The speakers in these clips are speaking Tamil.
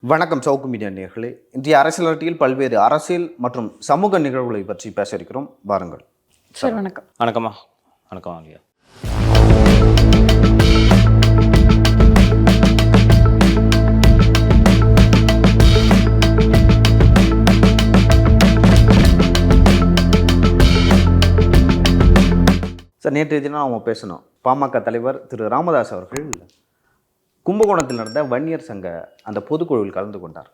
வணக்கம் சவுக்கு மீடியா நேயர்களே. இன்றைய அரசியல் அரட்டியில் பல்வேறு அரசியல் மற்றும் சமூக நிகழ்வுகளை பற்றி பேச இருக்கிறோம். வாருங்கள் சார். வணக்கம். வணக்கம்மா. வணக்கம் ஐயா. சார், நேற்றைய தினம் நம்ம பேசணும். பாமக தலைவர் திரு ராமதாஸ் அவர்கள் கும்பகோணத்தில் நடந்த வன்னியர் சங்க அந்த பொதுக்குழுவில் கலந்து கொண்டார்.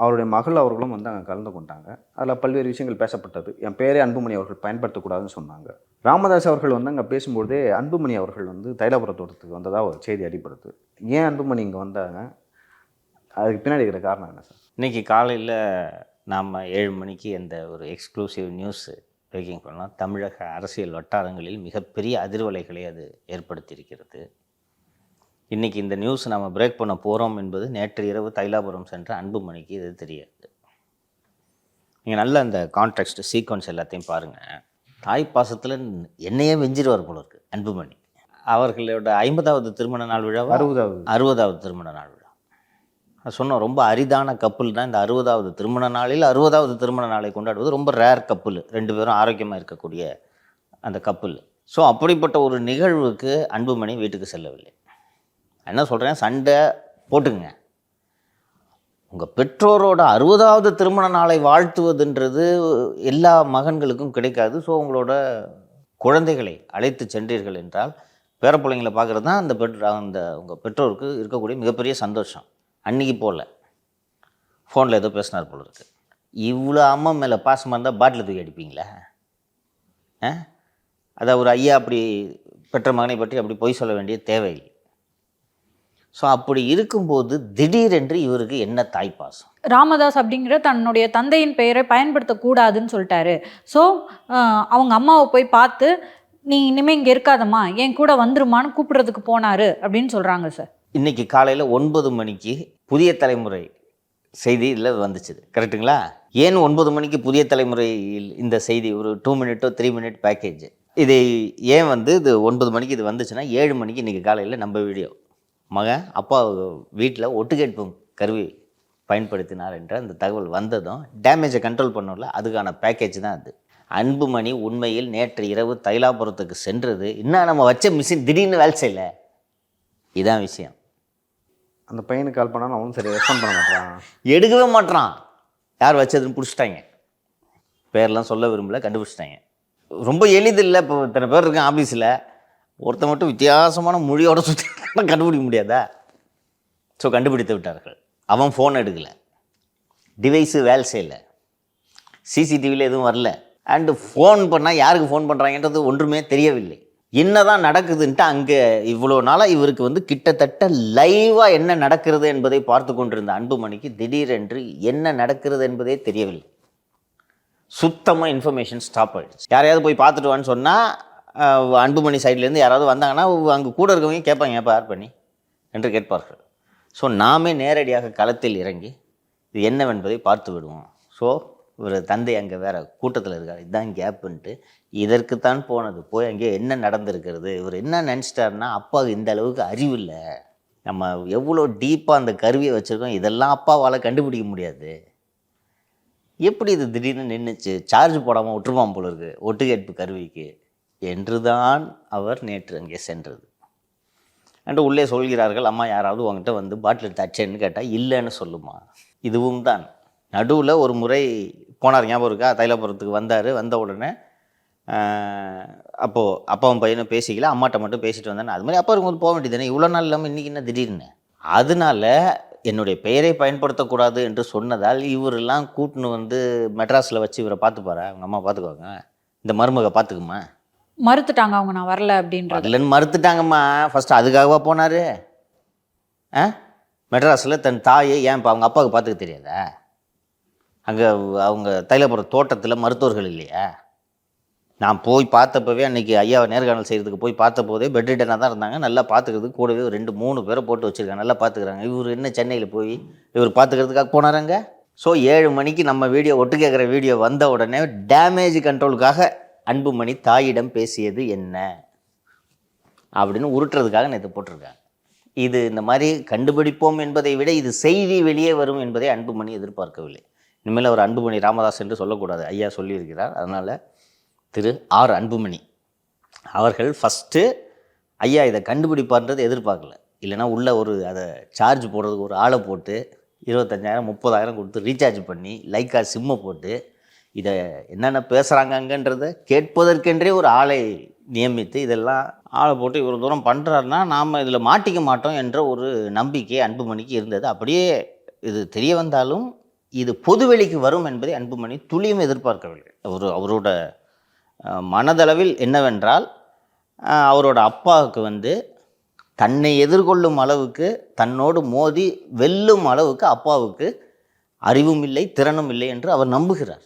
அவருடைய மகள் அவர்களும் அங்கே கலந்து கொண்டாங்க. அதில் பல்வேறு விஷயங்கள் பேசப்பட்டது. என் பேரே அன்புமணி அவர்கள் பயன்படுத்தக்கூடாதுன்னு சொன்னாங்க. ராமதாஸ் அவர்கள் அங்கே பேசும்போதே அன்புமணி அவர்கள் தைலாபுர தோட்டத்துக்கு வந்ததாக ஒரு செய்தி அடிப்படுது. ஏன் அன்புமணி இங்கே வந்தாங்க? அதுக்கு பின்னாடி இருக்கிற காரணம் என்ன சார்? இன்றைக்கி காலையில் நாம் 7 மணிக்கு அந்த ஒரு எக்ஸ்க்ளூசிவ் நியூஸ் பிரேக்கிங் பண்ணலாம். தமிழக அரசியல் வட்டாரங்களில் மிகப்பெரிய அதிர்வலைகளை அது ஏற்படுத்தியிருக்கிறது. இன்றைக்கி இந்த நியூஸ் நம்ம பிரேக் பண்ண போகிறோம் என்பது நேற்று இரவு தைலாபுரம் சென்ற அன்புமணிக்கு இது தெரியாது. நீங்கள் நல்ல அந்த கான்டெக்ஸ்ட் சீக்வன்ஸ் எல்லாத்தையும் பாருங்கள். தாய் பாசத்தில் என்னையே வெஞ்சிருவார் போல இருக்குது அன்புமணி. அவர்களோட 50வது திருமண நாள் விழா, 60வது திருமண நாள் விழா சொன்னோம். ரொம்ப அரிதான கப்புள் தான் இந்த 60வது திருமண நாளில் 60வது திருமண நாளை கொண்டாடுவது. ரொம்ப ரேர் கப்புள், 2 பேரும் ஆரோக்கியமாக இருக்கக்கூடிய அந்த கப்புள். ஸோ அப்படிப்பட்ட ஒரு நிகழ்வுக்கு அன்புமணி வீட்டுக்கு செல்லவில்லை. என்ன சொல்கிறேன், சண்டை போட்டுங்க. உங்கள் பெற்றோரோட 60வது திருமண நாளை வாழ்த்துவதுன்றது எல்லா மகன்களுக்கும் கிடைக்காது. ஸோ உங்களோட குழந்தைகளை அழைத்து சென்றீர்கள் என்றால் பேரப்பிள்ளைங்களை பார்க்குறது தான் அந்த உங்கள் பெற்றோருக்கு இருக்கக்கூடிய மிகப்பெரிய சந்தோஷம். அன்றைக்கி போல் ஃபோனில் ஏதோ பேசினார் போல இருக்குது. இவ்வளோ அம்மா மேலே பாசமாக இருந்தால் பாட்டில் தூக்கி அடிப்பீங்களா? அதை ஒரு ஐயா அப்படி பெற்ற மகனை பற்றி அப்படி பொய் சொல்ல வேண்டிய தேவையில்லை. ஸோ அப்படி இருக்கும்போது திடீரென்று இவருக்கு என்ன தாய்ப்பாசம்? ராமதாஸ் அப்படிங்கிற தன்னுடைய தந்தையின் பெயரை பயன்படுத்தக்கூடாதுன்னு சொல்லிட்டாரு. ஸோ அவங்க அம்மாவை போய் பார்த்து நீ இனிமேல் இங்கே இருக்காதம்மா, என் கூட வந்துருமான்னு கூப்பிடுறதுக்கு போனார் அப்படின்னு சொல்கிறாங்க சார். இன்றைக்கி காலையில் 9 மணிக்கு புதிய தலைமுறை செய்தி இதில் வந்துச்சு, கரெக்டுங்களா? ஏன் 9 மணிக்கு புதிய தலைமுறையில் இந்த செய்தி ஒரு 2 மினிட்டோ 3 மினிட் பேக்கேஜ்? இது ஏன் இது 9 மணிக்கு இது வந்துச்சுன்னா 7 மணிக்கு இன்றைக்கி காலையில் நம்ம வீடியோ மகன் அப்பா வீட்டில் ஒட்டுக்கேட்பும் கருவி பயன்படுத்தினார் என்ற அந்த தகவல் வந்ததும் டேமேஜை கண்ட்ரோல் பண்ணல, அதுக்கான பேக்கேஜ் தான் அது. அன்புமணி உண்மையில் நேற்று இரவு தைலாபுரத்துக்கு சென்றது இன்னும் நம்ம வச்ச மிஷின் திடீர்னு வேலை செய்யலை. இதான் விஷயம். அந்த பையனுக்கு கால் பண்ணாலும் அவனும் சரி ரெஸ்பாண்ட் பண்ண மாட்டான், எடுக்கவே மாட்டான். யார் வச்சதுன்னு பிடிச்சிட்டாங்க. பேர்லாம் சொல்ல விரும்பல, கண்டுபிடிச்சிட்டாங்க. ரொம்ப எளிதில்லை. இப்போ இத்தனை பேர் இருக்கேன் ஆஃபீஸில், ஒருத்த மட்டும் வித்தியாசமான மொழியோட சுற்றி கண்டுபிடிக்க முடியாதா? ஸோ கண்டுபிடித்து விட்டார்கள். அவன் ஃபோன் எடுக்கலை, டிவைஸு வேலை செய்யலை, சிசிடிவியில் எதுவும் வரல. அண்டு ஃபோன் பண்ணால் யாருக்கு ஃபோன் பண்ணுறாங்கன்றது ஒன்றுமே தெரியவில்லை. என்ன தான் நடக்குதுன்ட்டு அங்கே இவ்வளோ நாளாக இவருக்கு கிட்டத்தட்ட லைவாக என்ன நடக்கிறது என்பதை பார்த்து கொண்டிருந்த அன்புமணிக்கு திடீரென்று என்ன நடக்கிறது என்பதே தெரியவில்லை. சுத்தமாக இன்ஃபர்மேஷன் ஸ்டாப் ஆகிடுச்சு. யாரையாவது போய் பார்த்துட்டு வான்னு சொன்னால் அன்புமணி சைட்லேருந்து யாராவது வந்தாங்கன்னா அங்கே கூட இருக்கவங்க கேட்பாங்க, ஏப்பா யார் பண்ணி என்று கேட்பார்கள். ஸோ நாமே நேரடியாக களத்தில் இறங்கி இது என்னவென்பதை பார்த்து விடுவோம். ஸோ இவர் தந்தை அங்கே வேறு கூட்டத்தில் இருக்கார், இதுதான் கேப்புன்ட்டு இதற்குத்தான் போனது. போய் அங்கே என்ன நடந்திருக்கிறது, இவர் என்ன நினச்சிட்டாருன்னா அப்பாவுக்கு இந்த அளவுக்கு அறிவு இல்லை, நம்ம எவ்வளோ டீப்பாக அந்த கருவியை வச்சுருக்கோம், இதெல்லாம் அப்பாவால் கண்டுபிடிக்க முடியாது, எப்படி இது திடீர்னு நின்றுச்சு, சார்ஜ் போடாமல் விட்டுருவான் போல இருக்குது ஒட்டுக்கேட்பு கருவிக்கு என்று தான் அவர் நேற்று அங்கே சென்றது. என்று உள்ளே சொல்கிறார்கள், அம்மா யாராவது உங்ககிட்ட பாட்டில் எடுத்து அச்சேன்னு கேட்டால் இல்லைன்னு சொல்லுமா. இதுவும் தான் நடுவில் ஒரு முறை போனார், ஞாபகம் இருக்கா? தைலாபுரத்துக்கு வந்தார். வந்த உடனே அப்போது அப்பாவும் பையனும் பேசிக்கல, அம்மாட்ட மட்டும் பேசிட்டு வந்தேன்னு. அது மாதிரி அப்பா இருக்கும்போது போக வேண்டியதுதானே, இவ்வளோ நாள் இல்லாமல் இன்றைக்கி என்ன திடீர்னு? அதனால் என்னுடைய பெயரை பயன்படுத்தக்கூடாது என்று சொன்னதால் இவரெல்லாம் கூட்டுன்னு மெட்ராஸில் வச்சு இவரை பார்த்துப்பாரா? அவங்க அம்மா பார்த்துக்குவாங்க, இந்த மருமக பார்த்துக்குமா? மறுத்துட்டாங்க அவங்க, நான் வரல அப்படின்றது. இல்லைன்னு மறுத்துட்டாங்கம்மா. ஃபஸ்ட்டு அதுக்காகவா போனார்? மெட்ராஸில் தன் தாயை ஏன் இப்போ அவங்க அப்பாவுக்கு பார்த்துக்க தெரியாதா? அங்கே அவங்க தைலபுர தோட்டத்தில் மருத்துவர்கள் இல்லையா? நான் போய் பார்த்தப்பவே அன்றைக்கி ஐயாவை நேர்காணல் செய்கிறதுக்கு போய் பார்த்த போதே பெட்ரிட்டனாக தான் இருந்தாங்க. நல்லா பார்த்துக்கிறதுக்கு கூடவே ஒரு 2-3 பேரை போட்டு வச்சுருக்காங்க, நல்லா பார்த்துக்கிறாங்க. இவர் என்ன சென்னையில் போய் இவர் பார்த்துக்கிறதுக்காக போனாராங்க? ஸோ 7 மணிக்கு நம்ம வீடியோ ஒட்டு கேட்குற வீடியோ வந்த உடனே டேமேஜ் கண்ட்ரோலுக்காக அன்புமணி தாயிடம் பேசியது என்ன அப்படின்னு உருட்டுறதுக்காக நேற்று போட்டிருக்காங்க. இது இந்த மாதிரி கண்டுபிடிப்போம் என்பதை விட இது செய்தி வெளியே வரும் என்பதை அன்புமணி எதிர்பார்க்கவில்லை. இனிமேல் அவர் அன்புமணி ராமதாஸ் என்று சொல்லக்கூடாது, ஐயா சொல்லியிருக்கிறார். அதனால் திரு ஆர் அன்புமணி அவர்கள் ஃபஸ்ட்டு ஐயா இதை கண்டுபிடிப்பார்ன்றது எதிர்பார்க்கல. இல்லைனா உள்ள ஒரு அதை சார்ஜ் போடுறதுக்கு ஒரு ஆளை போட்டு 25,000 30,000 கொடுத்து ரீசார்ஜ் பண்ணி லைக்கா சிம்மை போட்டு இதை என்னென்ன பேசுகிறாங்கன்றதை கேட்பதற்கென்றே ஒரு ஆளை நியமித்து இதெல்லாம் ஆளை போட்டு இவ்வளோ தூரம் பண்ணுறாருன்னா நாம் இதில் மாட்டிக்க மாட்டோம் என்ற ஒரு நம்பிக்கை அன்புமணிக்கு இருந்தது. அப்படியே இது தெரிய வந்தாலும் இது பொதுவெளிக்கு வரும் என்பதை அன்புமணி துளியும் எதிர்பார்க்கவில்லை. அவரோட மனதளவில் என்னவென்றால் அவரோட அப்பாவுக்கு தன்னை எதிர்கொள்ளும் அளவுக்கு, தன்னோடு மோதி வெல்லும் அளவுக்கு அப்பாவுக்கு அறிவும் இல்லை, திறனும் இல்லை என்று அவர் நம்புகிறார்.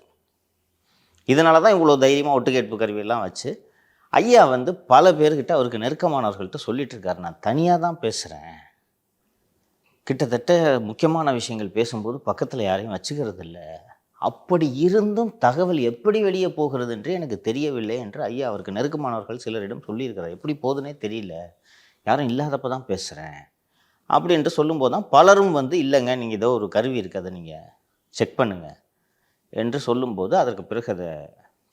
இதனால தான் இவ்வளோ தைரியமாக ஒட்டுக்கேட்பு கருவியெல்லாம் வச்சு ஐயா பல பேர்கிட்ட அவருக்கு நெருக்கமானவர்கள்ட்ட சொல்லிட்டு இருக்காரு, நான் தனியாக தான் பேசுகிறேன், கிட்டத்தட்ட முக்கியமான விஷயங்கள் பேசும்போது பக்கத்தில் யாரையும் வச்சுக்கிறது இல்லை, அப்படி இருந்தும் தகவல் எப்படி வெளியே போகிறது என்று எனக்கு தெரியவில்லை என்று ஐயா அவருக்கு நெருக்கமானவர்கள் சிலரிடம் சொல்லியிருக்கிறார். எப்படி போகுதுன்னே தெரியல, யாரும் இல்லாதப்போ தான் பேசுகிறேன் அப்படின்ட்டு சொல்லும்போது தான் பலரும் இல்லைங்க நீங்கள் ஏதோ ஒரு கருவி இருக்குது அதை நீங்கள் செக் பண்ணுங்கள் என்று சொல்லும்போது அதற்கு பிறகு அதை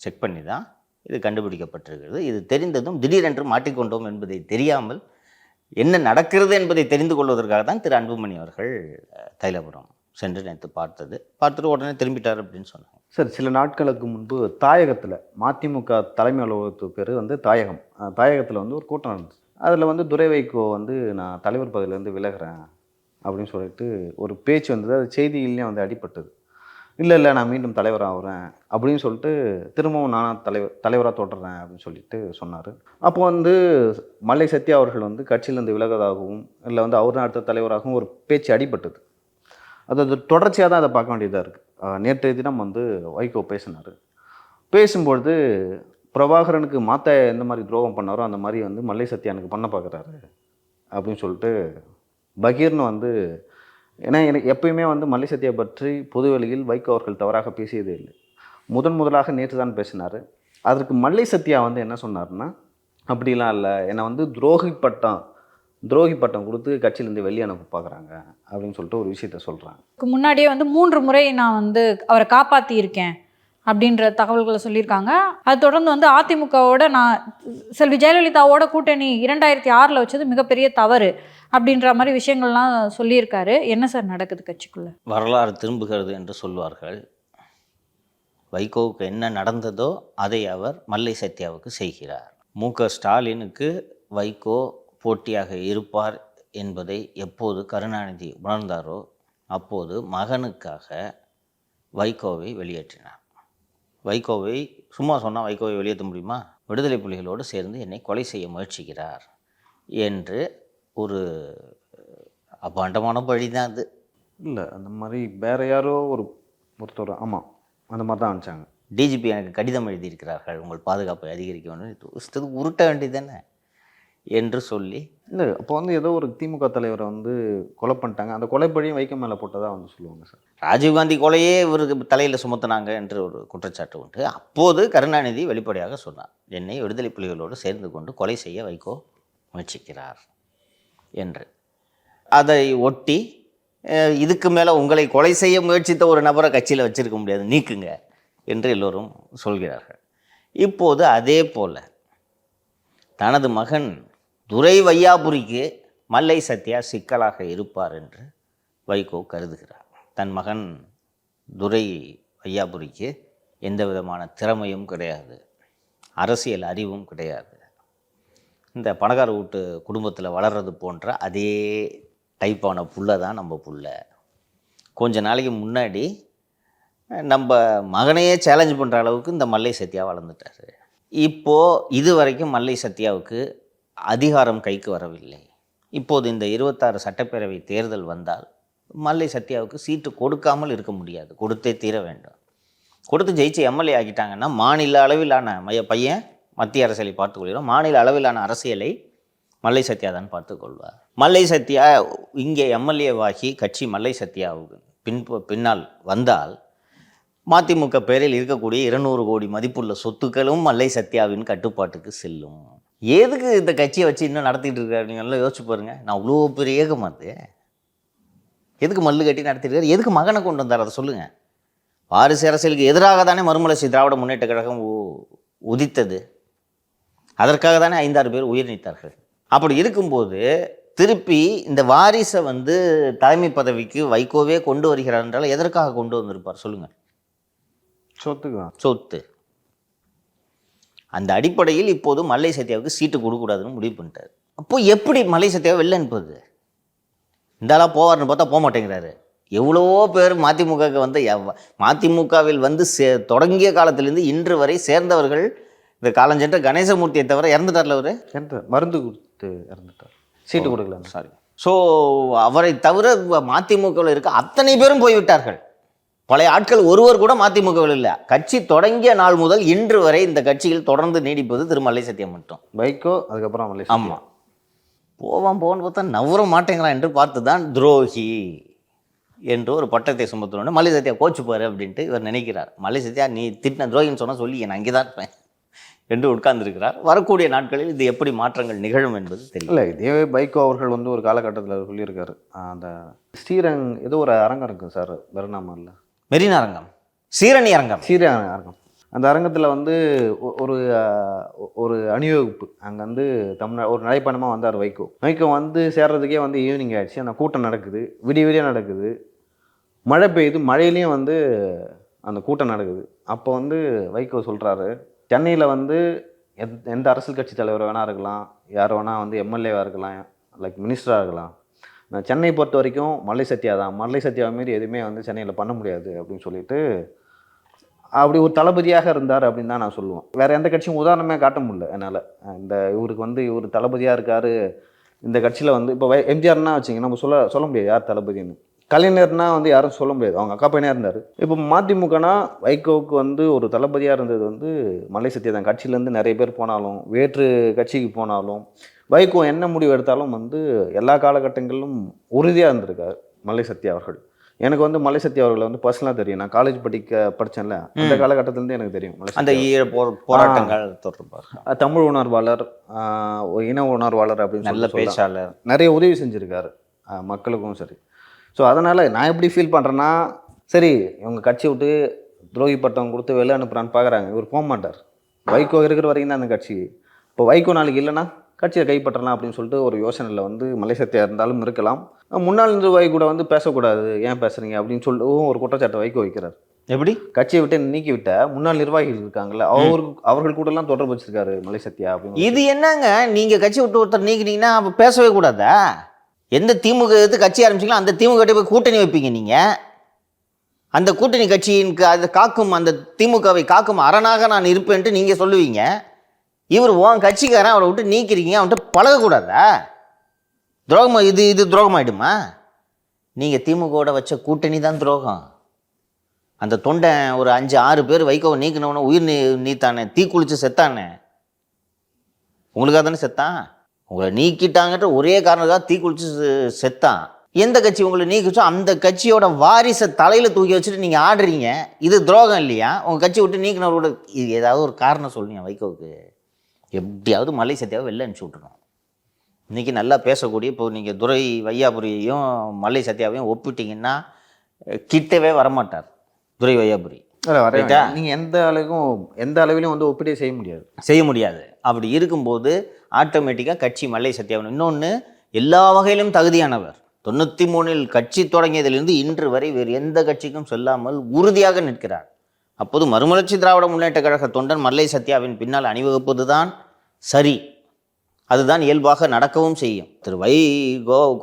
செக் பண்ணி தான் இது கண்டுபிடிக்கப்பட்டிருக்கிறது. இது தெரிந்ததும் திடீரென்று மாட்டிக்கொண்டோம் என்பதை தெரியாமல் என்ன நடக்கிறது என்பதை தெரிந்து கொள்வதற்காக தான் திரு அன்புமணி அவர்கள் தைலபுரம் சென்று நேற்று பார்த்துட்டு உடனே திரும்பிட்டார் அப்படின்னு சொன்னாங்க. சார், சில நாட்களுக்கு முன்பு தாயகத்தில் மதிமுக தலைமை அலுவலகத்து பேர் தாயகம், தாயகத்தில் ஒரு கூட்டம் நடந்துச்சு. அதில் துரை வைகோ நான் தலைவர் பதவியிலேருந்து விலகிறேன் அப்படின்னு சொல்லிட்டு ஒரு பேச்சு வந்தது. அது செய்தியிலையும் அடிபட்டது. இல்லை நான் மீண்டும் தலைவராக ஆகிறேன் அப்படின்னு சொல்லிட்டு திரும்பவும் நான் தலைவராக தொடர்றேன் அப்படின்னு சொல்லிட்டு சொன்னார். அப்போ மல்லை சத்யா அவர்கள் கட்சியிலேருந்து விலகதாகவும் இல்லை அவர் அடுத்த தலைவராகவும் ஒரு பேச்சு அடிபட்டது. அது தொடர்ச்சியாக தான் அதை பார்க்க வேண்டியதாக இருக்குது. நேற்றைய தினம் வைகோ பேசினார். பேசும்பொழுது பிரபாகரனுக்கு மாத்த எந்த மாதிரி துரோகம் பண்ணாரோ அந்த மாதிரி மல்லை சத்யானுக்கு பண்ண பார்க்குறாரு அப்படின்னு சொல்லிட்டு பகீர்னு ஏன்னா எனக்கு எப்பயுமே மல்லை சத்யா பற்றி பொதுவெளியில் வைகோ அவர்கள் தவறாக பேசியதே இல்லை. முதலாக நேற்று தான் பேசினார். அதற்கு மல்லை சத்யா என்ன சொன்னார்னா, அப்படிலாம் இல்லை, என்னை துரோகி பட்டம் கொடுத்து கட்சியிலேருந்து வெளியே அனுப்ப பார்க்குறாங்க அப்படின்னு சொல்லிட்டு ஒரு விஷயத்த சொல்கிறாங்க. முன்னாடியே 3 முறை நான் அவரை காப்பாற்றியிருக்கேன் அப்படின்ற தகவல்களை சொல்லியிருக்காங்க. அது தொடர்ந்து அதிமுகவோட நான் செல்வி ஜெயலலிதாவோட கூட்டணி 2006 வச்சது மிகப்பெரிய தவறு அப்படின்ற மாதிரி விஷயங்கள்லாம் சொல்லியிருக்காரு. என்ன சார் நடக்குது கட்சிக்குள்ள? வரலாறு திரும்புகிறது என்று சொல்வார்கள். வைகோவுக்கு என்ன நடந்ததோ அதை அவர் மல்லை சத்யாவுக்கு செய்கிறார். மு.க. ஸ்டாலினுக்கு வைகோ போட்டியாக இருப்பார் என்பதை எப்போது கருணாநிதி உணர்ந்தாரோ அப்போது மகனுக்காக வைகோவை வெளியேற்றினார். வைகோவை சும்மா சொன்னால் வைகோவை வெளியேற்ற முடியுமா? விடுதலை புலிகளோடு சேர்ந்து என்னை கொலை செய்ய முயற்சிக்கிறார் என்று ஒரு அபாண்டமான பழி தான் அது. இல்லை, அந்த மாதிரி வேற யாரோ ஒருத்தர் ஆமாம் அந்த மாதிரி தான் அனுப்பிச்சாங்க. டிஜிபி எனக்கு கடிதம் எழுதியிருக்கிறார்கள், உங்கள் பாதுகாப்பை அதிகரிக்க வேண்டும், இஷ்டத்துக்கு உருட்ட வேண்டியது தானே என்று சொல்லி. இல்லை, அப்போ ஏதோ ஒரு திமுக தலைவரை கொலை பண்ணிட்டாங்க, அந்த கொலைப்பழியும் வைக்க மேலே போட்டதாக சொல்லுவாங்க சார். ராஜீவ்காந்தி கொலையே இவருக்கு தலையில் சுமத்தினாங்க என்று ஒரு குற்றச்சாட்டு உண்டு. அப்போது கருணாநிதி வெளிப்படையாக சொன்னார், என்னை விடுதலை புலிகளோடு சேர்ந்து கொண்டு கொலை செய்ய வைகோ முயற்சிக்கிறார் என்று. அதை ஒட்டி இதுக்கு மேலே உங்களை கொலை செய்ய முயற்சித்த ஒரு நபரை கட்சியில் வச்சிருக்க முடியாது, நீக்குங்க என்று எல்லோரும் சொல்கிறார்கள். இப்போது அதே போல் தனது மகன் துரை வையாபுரிக்கு மல்லை சத்யா சிக்கலாக இருப்பார் என்று வைகோ கருதுகிறார். தன் மகன் துரை வையாபுரிக்கு எந்த விதமான திறமையும் கிடையாது, அரசியல் அறிவும் கிடையாது, இந்த பணக்கார வீட்டு குடும்பத்தில் வளர்றது போன்ற அதே டைப்பான புள்ள தான் நம்ம புள்ள. கொஞ்ச நாளைக்கு முன்னாடி நம்ம மகனையே சேலஞ்ச் பண்ணுற அளவுக்கு இந்த மல்லை சத்யா வளர்ந்துட்டார். இப்போது இது வரைக்கும் மல்லை சத்யாவுக்கு அதிகாரம் கைக்கு வரவில்லை. இப்போது இந்த 26 சட்டப்பேரவை தேர்தல் வந்தால் மல்லை சத்யாவுக்கு சீட்டு கொடுக்காமல் இருக்க முடியாது, கொடுத்தே தீர வேண்டும். கொடுத்து ஜெயிச்சு எம்எல்ஏ ஆகிட்டாங்கன்னா மாநில அளவிலான பையன் மத்திய அரசியலை பார்த்துக்கொள்கிறோம், மாநில அளவிலான அரசியலை மல்லை சத்யா தான் பார்த்துக்கொள்வார். மல்லை சத்யா இங்கே எம்எல்ஏவாகி கட்சி மல்லை சத்யாவுக்கு பின்னால் வந்தால் மதிமுக பேரில் இருக்கக்கூடிய 200 கோடி மதிப்புள்ள சொத்துக்களும் மல்லை சத்யாவின் கட்டுப்பாட்டுக்கு செல்லும். எதுக்கு இந்த கட்சியை வச்சு இன்னும் நடத்திட்டு இருக்காரு நீங்கள் நல்லா யோசிச்சு பாருங்க. நான் அவ்வளோ பெரிய ஏகமா அது எதுக்கு மல்லு கட்டி நடத்திட்டு இருக்காரு? எதுக்கு மகனை கொண்டு வந்தார் அதை சொல்லுங்கள். வாரிசு அரசியலுக்கு எதிராக தானே மறுமலர்ச்சி திராவிட முன்னேற்ற கழகம் உதித்தது. அதற்காக தானே 5-6 பேர் உயிர் நீத்தார்கள். அப்படி இருக்கும்போது திருப்பி இந்த வாரிசை வந்து தலைமை பதவிக்கு வைகோவே கொண்டு வருகிறார் என்றால் எதற்காக கொண்டு வந்திருப்பார் சொல்லுங்கள்? சொத்துக்கு தான். சொத்து. அந்த அடிப்படையில் இப்போது மல்லை சத்யாவுக்கு சீட்டு கொடுக்கக்கூடாதுன்னு முடிவு பண்ணிட்டார். அப்போ எப்படி மல்லை சத்யாவை வெளில அனுப்புறது? இந்த ஆளாக போவார்னு பார்த்தா போக மாட்டேங்கிறாரு. எவ்வளவோ பேர் மதிமுகவுக்கு வந்து மதிமுகவில் வந்து தொடங்கிய காலத்திலேருந்து இன்று வரை சேர்ந்தவர்கள் இந்த காலஞ்சென்ற கணேசமூர்த்தியை தவிர இறந்துட்டார்ல அவர். மருந்து கொடுத்து இறந்துட்டார், சீட்டு கொடுக்கல. சாரி. ஸோ அவரை தவிர மதிமுகவில் இருக்க அத்தனை பேரும் போய்விட்டார்கள். பழைய ஆட்கள் ஒருவர் கூட மதிமுகவில் இல்லை. கட்சி தொடங்கிய நாள் முதல் இன்று வரை இந்த கட்சியில் தொடர்ந்து நீடிப்பது திரு மல்லை சத்யா மட்டும். வைகோ அதுக்கப்புறம் மல்லை. ஆமாம். போவான் பார்த்தா நவர மாட்டேங்கிறான் என்று பார்த்து தான் துரோகி என்று ஒரு பட்டத்தை சுமத்தணுன்னு மல்லை சத்யா கோச்சுப்பாரு அப்படின்ட்டு இவர் நினைக்கிறார். மல்லை சத்யா நீ திட்டின துரோகின்னு சொன்னால் சொல்லி நான் அங்கே தான் இருப்பேன் என்று உட்கார்ந்துருக்கிறார். வரக்கூடிய நாட்களில் இது எப்படி மாற்றங்கள் நிகழும் என்பது தெரியல. இல்லை, இதே வைகோ அவர்கள் வந்து ஒரு காலகட்டத்தில் சொல்லியிருக்காரு. அந்த ஸ்ரீரங் ஏதோ ஒரு அரங்கம் இருக்குது சார் பெருநாமல்ல, மெரினா அரங்கம், சீரணி அரங்கம், ஸ்ரீரங் அரங்கம். அந்த அரங்கத்தில் வந்து ஒரு ஒரு அணிவகுப்பு அங்கே வந்து ஒரு நடைப்பயணமாக வந்தார் வைகோ. வைகோ வந்து சேர்றதுக்கே வந்து ஈவினிங் ஆகிடுச்சு. அந்த கூட்டம் நடக்குது, விடிய நடக்குது, மழை பெய்யுது, மழையிலையும் வந்து அந்த கூட்டம் நடக்குது. அப்போ வந்து வைகோ சொல்கிறாரு, சென்னையில் வந்து எந்த அரசியல் கட்சி தலைவர் வேணா இருக்கலாம், யார் வேணால் வந்து எம்எல்ஏவாக இருக்கலாம், லைக் மினிஸ்டராக இருக்கலாம். நான் சென்னை பொறுத்த வரைக்கும் மல்லை சத்யா தான், மல்லை சத்யாவை மாரி எதுவுமே வந்து சென்னையில் பண்ண முடியாது அப்படின்னு சொல்லிட்டு அப்படி ஒரு தளபதியாக இருந்தார் அப்படின்னு தான் நான் சொல்லுவேன். வேறு எந்த கட்சியும் உதாரணமே காட்ட முடியல என்னால். இந்த இவருக்கு வந்து இவர் தளபதியாக இருக்கார் இந்த கட்சியில் வந்து. இப்போ எம்ஜிஆர்னா வச்சுங்க, நம்ம சொல்ல முடியாது யார் தளபதின்னு. கலைஞர்னா வந்து யாரும் சொல்ல முடியாது, அவங்க அக்கா பையனாக இருந்தார். இப்போ மதிமுகனா வைகோவுக்கு வந்து ஒரு தளபதியாக இருந்தது வந்து மல்லை சத்யா தான். கட்சியிலேருந்து நிறைய பேர் போனாலும், வேற்று கட்சிக்கு போனாலும், வைகோ என்ன முடிவு எடுத்தாலும் வந்து எல்லா காலகட்டங்களிலும் உறுதியாக இருந்திருக்கார் மல்லை சத்யா அவர்கள். எனக்கு வந்து மல்லை சத்யா அவர்களை வந்து பர்சனலாக தெரியும். நான் காலேஜ் படித்தேன்ல, அந்த காலகட்டத்திலேருந்து எனக்கு தெரியும். அந்த போராட்டங்கள் தொடர்பாக தமிழ் உணர்வாளர், இன உணர்வாளர் அப்படின்னு நல்ல பேச்சாளர், நிறைய உதவி செஞ்சுருக்காரு மக்களுக்கும் சரி. ஸோ அதனால் நான் எப்படி ஃபீல் பண்ணுறேன்னா, சரி இவங்க கட்சி விட்டு துரோகி பட்டம் கொடுத்து வெளில அனுப்புகிறான்னு பார்க்குறாங்க, இவர் போக மாட்டார். வைகோ இருக்கிற வரைக்கும் தான் அந்த கட்சி. இப்போ வைகோ நாளைக்கு இல்லைன்னா கட்சியை கைப்பற்றலாம் அப்படின்னு சொல்லிட்டு ஒரு யோசனையில் வந்து மல்லை சத்யா இருந்தாலும் இருக்கலாம். முன்னாள் நிர்வாகி கூட வந்து பேசக்கூடாது, ஏன் பேசுகிறீங்க அப்படின்னு சொல்லிட்டு ஒரு குற்றச்சாட்டை வைகோ வைக்கிறார். எப்படி கட்சியை விட்டு நீக்கி விட்ட முன்னாள் நிர்வாகிகள் இருக்காங்கல்ல, அவர்கள் கூட எல்லாம் தொடர்பு வச்சிருக்காரு மல்லை சத்யா அப்படின்னு. இது என்னங்க, நீங்கள் கட்சி விட்டு ஒருத்தர் நீக்கினீங்கன்னா அப்போ பேசவே கூடாதா? எந்த திமுக எது கட்சி ஆரம்பிச்சிங்களோ அந்த திமுக போய் கூட்டணி வைப்பீங்க நீங்கள். அந்த கூட்டணி கட்சியின் அதை காக்கும், அந்த திமுகவை காக்கும் அரணாக நான் இருப்பேன்ட்டு நீங்கள் சொல்லுவீங்க. இவர் உன் கட்சிக்காரன், அவரை விட்டு நீக்கிறீங்க, அவன்கிட்ட பழகக்கூடாதா? துரோகமா? இது துரோகமாயிடுமா? நீங்கள் திமுகவோட வச்ச கூட்டணி தான் துரோகம். அந்த தொண்டை ஒரு 5-6 பேர் வைகோவை நீக்கினவன உயிர் நீத்தானே, தீ குளிச்சு செத்தானே, உங்களுக்காக தானே செத்தான். உங்களை நீக்கிட்டாங்கன்ற ஒரே காரணத்தான் தீ குளிச்சு செத்தான். எந்த கட்சி உங்களை நீக்கிச்சோ அந்த கட்சியோட வாரிசை தலையில் தூக்கி வச்சுட்டு நீங்கள் ஆடுறீங்க. இது துரோகம் இல்லையா? உங்கள் கட்சி விட்டு நீக்கினவரோட இது ஏதாவது ஒரு காரணம் சொல்லுங்க வைகோவுக்கு. எப்படியாவது மல்லை சத்யாவை வெளில அனுப்பிச்சி விட்டுரும். இன்றைக்கி நல்லா பேசக்கூடிய, இப்போ நீங்கள் துரை வையாபுரியையும் மல்லை சத்யாவையும் ஒப்பிட்டிங்கன்னா கிட்டவே வரமாட்டார் துரை வையாபுரி. நீங்கள் எந்த அளவிலும் வந்து ஒப்பிட்டே செய்ய முடியாது. அப்படி இருக்கும்போது ஆட்டோமேட்டிக்காக கட்சி மல்லை சத்யாவன் இன்னொன்று எல்லா வகையிலும் தகுதியானவர். 93 கட்சி தொடங்கியதிலிருந்து இன்று வரை வேறு எந்த கட்சிக்கும் செல்லாமல் உறுதியாக நிற்கிறார். அப்போது மறுமலர்ச்சி திராவிட முன்னேற்ற கழக தொண்டன் மல்லை சத்யாவின் பின்னால் அணிவகுப்பது தான் சரி. அதுதான் இயல்பாக நடக்கவும் செய்யும். திரு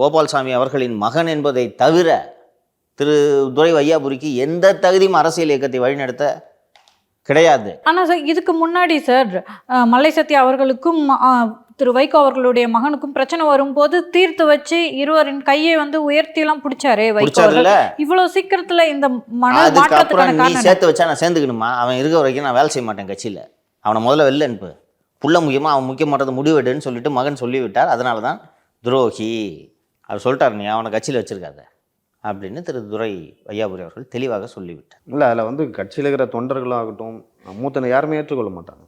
கோபால்சாமி அவர்களின் மகன் என்பதை தவிர திரு துரை வையாபுரிக்கு எந்த தகுதியும் அரசியல் இயக்கத்தை வழிநடத்த கிடையாது. ஆனால் சார், இதுக்கு முன்னாடி சார் மல்லை சத்யா அவர்களுக்கும் திரு வைகோ அவர்களுடைய மகனுக்கும் பிரச்சனை வரும்போது தீர்த்து வச்சு இருவரின் கையை வந்து உயர்த்தியெல்லாம் பிடிச்சாரே வைகோ. இவ்வளவு சீக்கிரத்துல இந்த மாற்றத்துக்கான நீ சேர்த்து வச்சா நான் சேர்ந்துக்கணுமா? அவன் இருக்க வரைக்கும் நான் வேலை செய்ய மாட்டேன் கட்சியில். அவனை முதல்ல வெளில அனுப்பு. புள்ள முக்கியமாக, அவன் முக்கியமானது முடிவெடுன்னு சொல்லிட்டு மகன் சொல்லிவிட்டார். அதனால தான் துரோகி அவர் சொல்லிட்டார், நீ அவனை கட்சியில் வச்சிருக்காத அப்படின்னு திரு துரை வையாபுரி அவர்கள் தெளிவாக சொல்லிவிட்டார். இல்லை, அதில் வந்து கட்சியில் இருக்கிற தொண்டர்களாகட்டும் மூத்தனை யாருமே ஏற்றுக்கொள்ள மாட்டாங்க.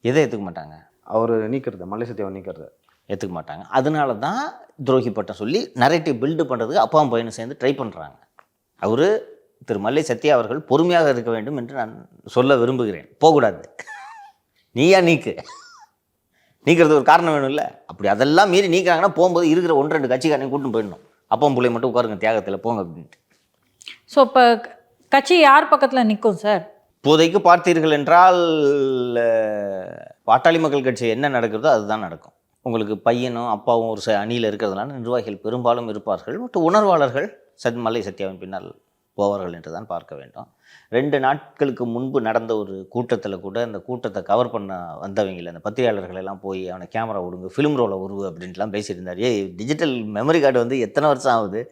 எதை ஏற்றுக்க மாட்டாங்க? அவர் நீக்கிறது, மல்லை சத்யாவை நீக்கிறது ஏற்றுக்க மாட்டாங்க. அதனால தான் துரோகி பட்டம் சொல்லி நரேட்டிவ் பில்டு பண்ணுறதுக்கு அப்பாவும் பையனும் சேர்ந்து ட்ரை பண்ணுறாங்க. அவர் திரு மல்லை சத்யா அவர்கள் பொறுமையாக இருக்க வேண்டும் என்று நான் சொல்ல விரும்புகிறேன். போகக்கூடாது, நீயா நீக்கிறது ஒரு காரணம் வேணும் இல்லை? அப்படி அதெல்லாம் மீறி நீக்கிறாங்கன்னா போகும்போது இருக்கிற 1-2 கட்சிக்காரனையும் கூட்டின்னு போயிடணும். அப்பாவும் பிள்ளை மட்டும் உட்காருங்க தியாகத்தில் போங்க அப்படின்ட்டு. ஸோ இப்போ கட்சி யார் பக்கத்தில் நிற்கும் சார்? இப்போதைக்கு பார்த்தீர்கள் என்றால் பாட்டாளி மக்கள் கட்சி என்ன நடக்கிறதோ அதுதான் நடக்கும். உங்களுக்கு பையனும் அப்பாவும் ஒரு அணியில் இருக்கிறதுனால நிர்வாகிகள் பெரும்பாலும் இருப்பார்கள். மற்ற உணர்வாளர்கள் மல்லை சத்யாவின் பின்னால் போவார்கள் என்று தான் பார்க்க வேண்டும். 2 நாட்களுக்கு முன்பு நடந்த ஒரு கூட்டத்தில் கூட அந்த கூட்டத்தை கவர் பண்ண வந்தவங்கள அந்த பத்திரிகையாளர்கள் எல்லாம் போய் அவனை கேமரா விடுங்க, ஃபிலிம் ரோலை உருவு அப்படின்ட்டுலாம் பேசியிருந்தார். டிஜிட்டல் மெமரி கார்டு வந்து எத்தனை வருஷம் ஆகுது?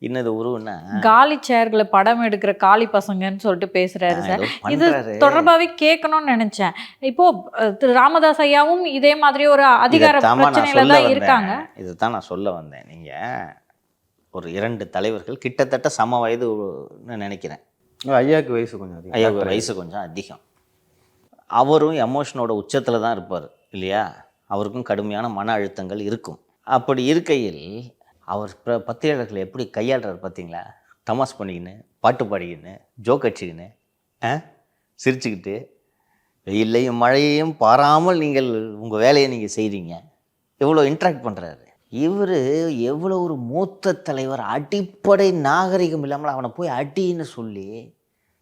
என்னது உருவன்னா காலி சேர்களை படம் எடுக்கிற காலி பசங்கன்னு சொல்லிட்டு பேசுறாரு சார். இது தொடர்பாவே கேட்கணும்னு நினைச்சேன். இப்போ திரு ராமதாஸ் ஐயாவும் இதே மாதிரி ஒரு அதிகார பிரச்சனையில தான் இருக்காங்க. இதுதான் நான் சொல்ல வந்தேன். நீங்க ஒரு 2 தலைவர்கள் கிட்டத்தட்ட சம வயதுன்னு நினைக்கிறேன். ஐயாவுக்கு வயசு கொஞ்சம் அதிகம். ஐயாவுக்கு வயசு கொஞ்சம் அதிகம். அவரும் எமோஷனோட உச்சத்தில் தான் இருப்பார் இல்லையா? அவருக்கும் கடுமையான மன அழுத்தங்கள் இருக்கும். அப்படி இருக்கையில் அவர் பத்திரிகையாளர்களை எப்படி கையாளுறாரு பார்த்தீங்களா? தமாஸ் பண்ணிக்கின்னு, பாட்டு பாடிக்கின்னு, ஜோக் அடிச்சுக்கின்னு, சிரிச்சுக்கிட்டு, வெயிலையும் மழையையும் பாராமல் நீங்கள் உங்கள் வேலையை நீங்கள் செய்கிறீங்க. எவ்வளோ இன்ட்ராக்ட் பண்ணுறாரு இவர். எவ்வளோ ஒரு மூத்த தலைவர், அடிப்படை நாகரிகம் இல்லாமல் அவனை போய் அடின்னு சொல்லி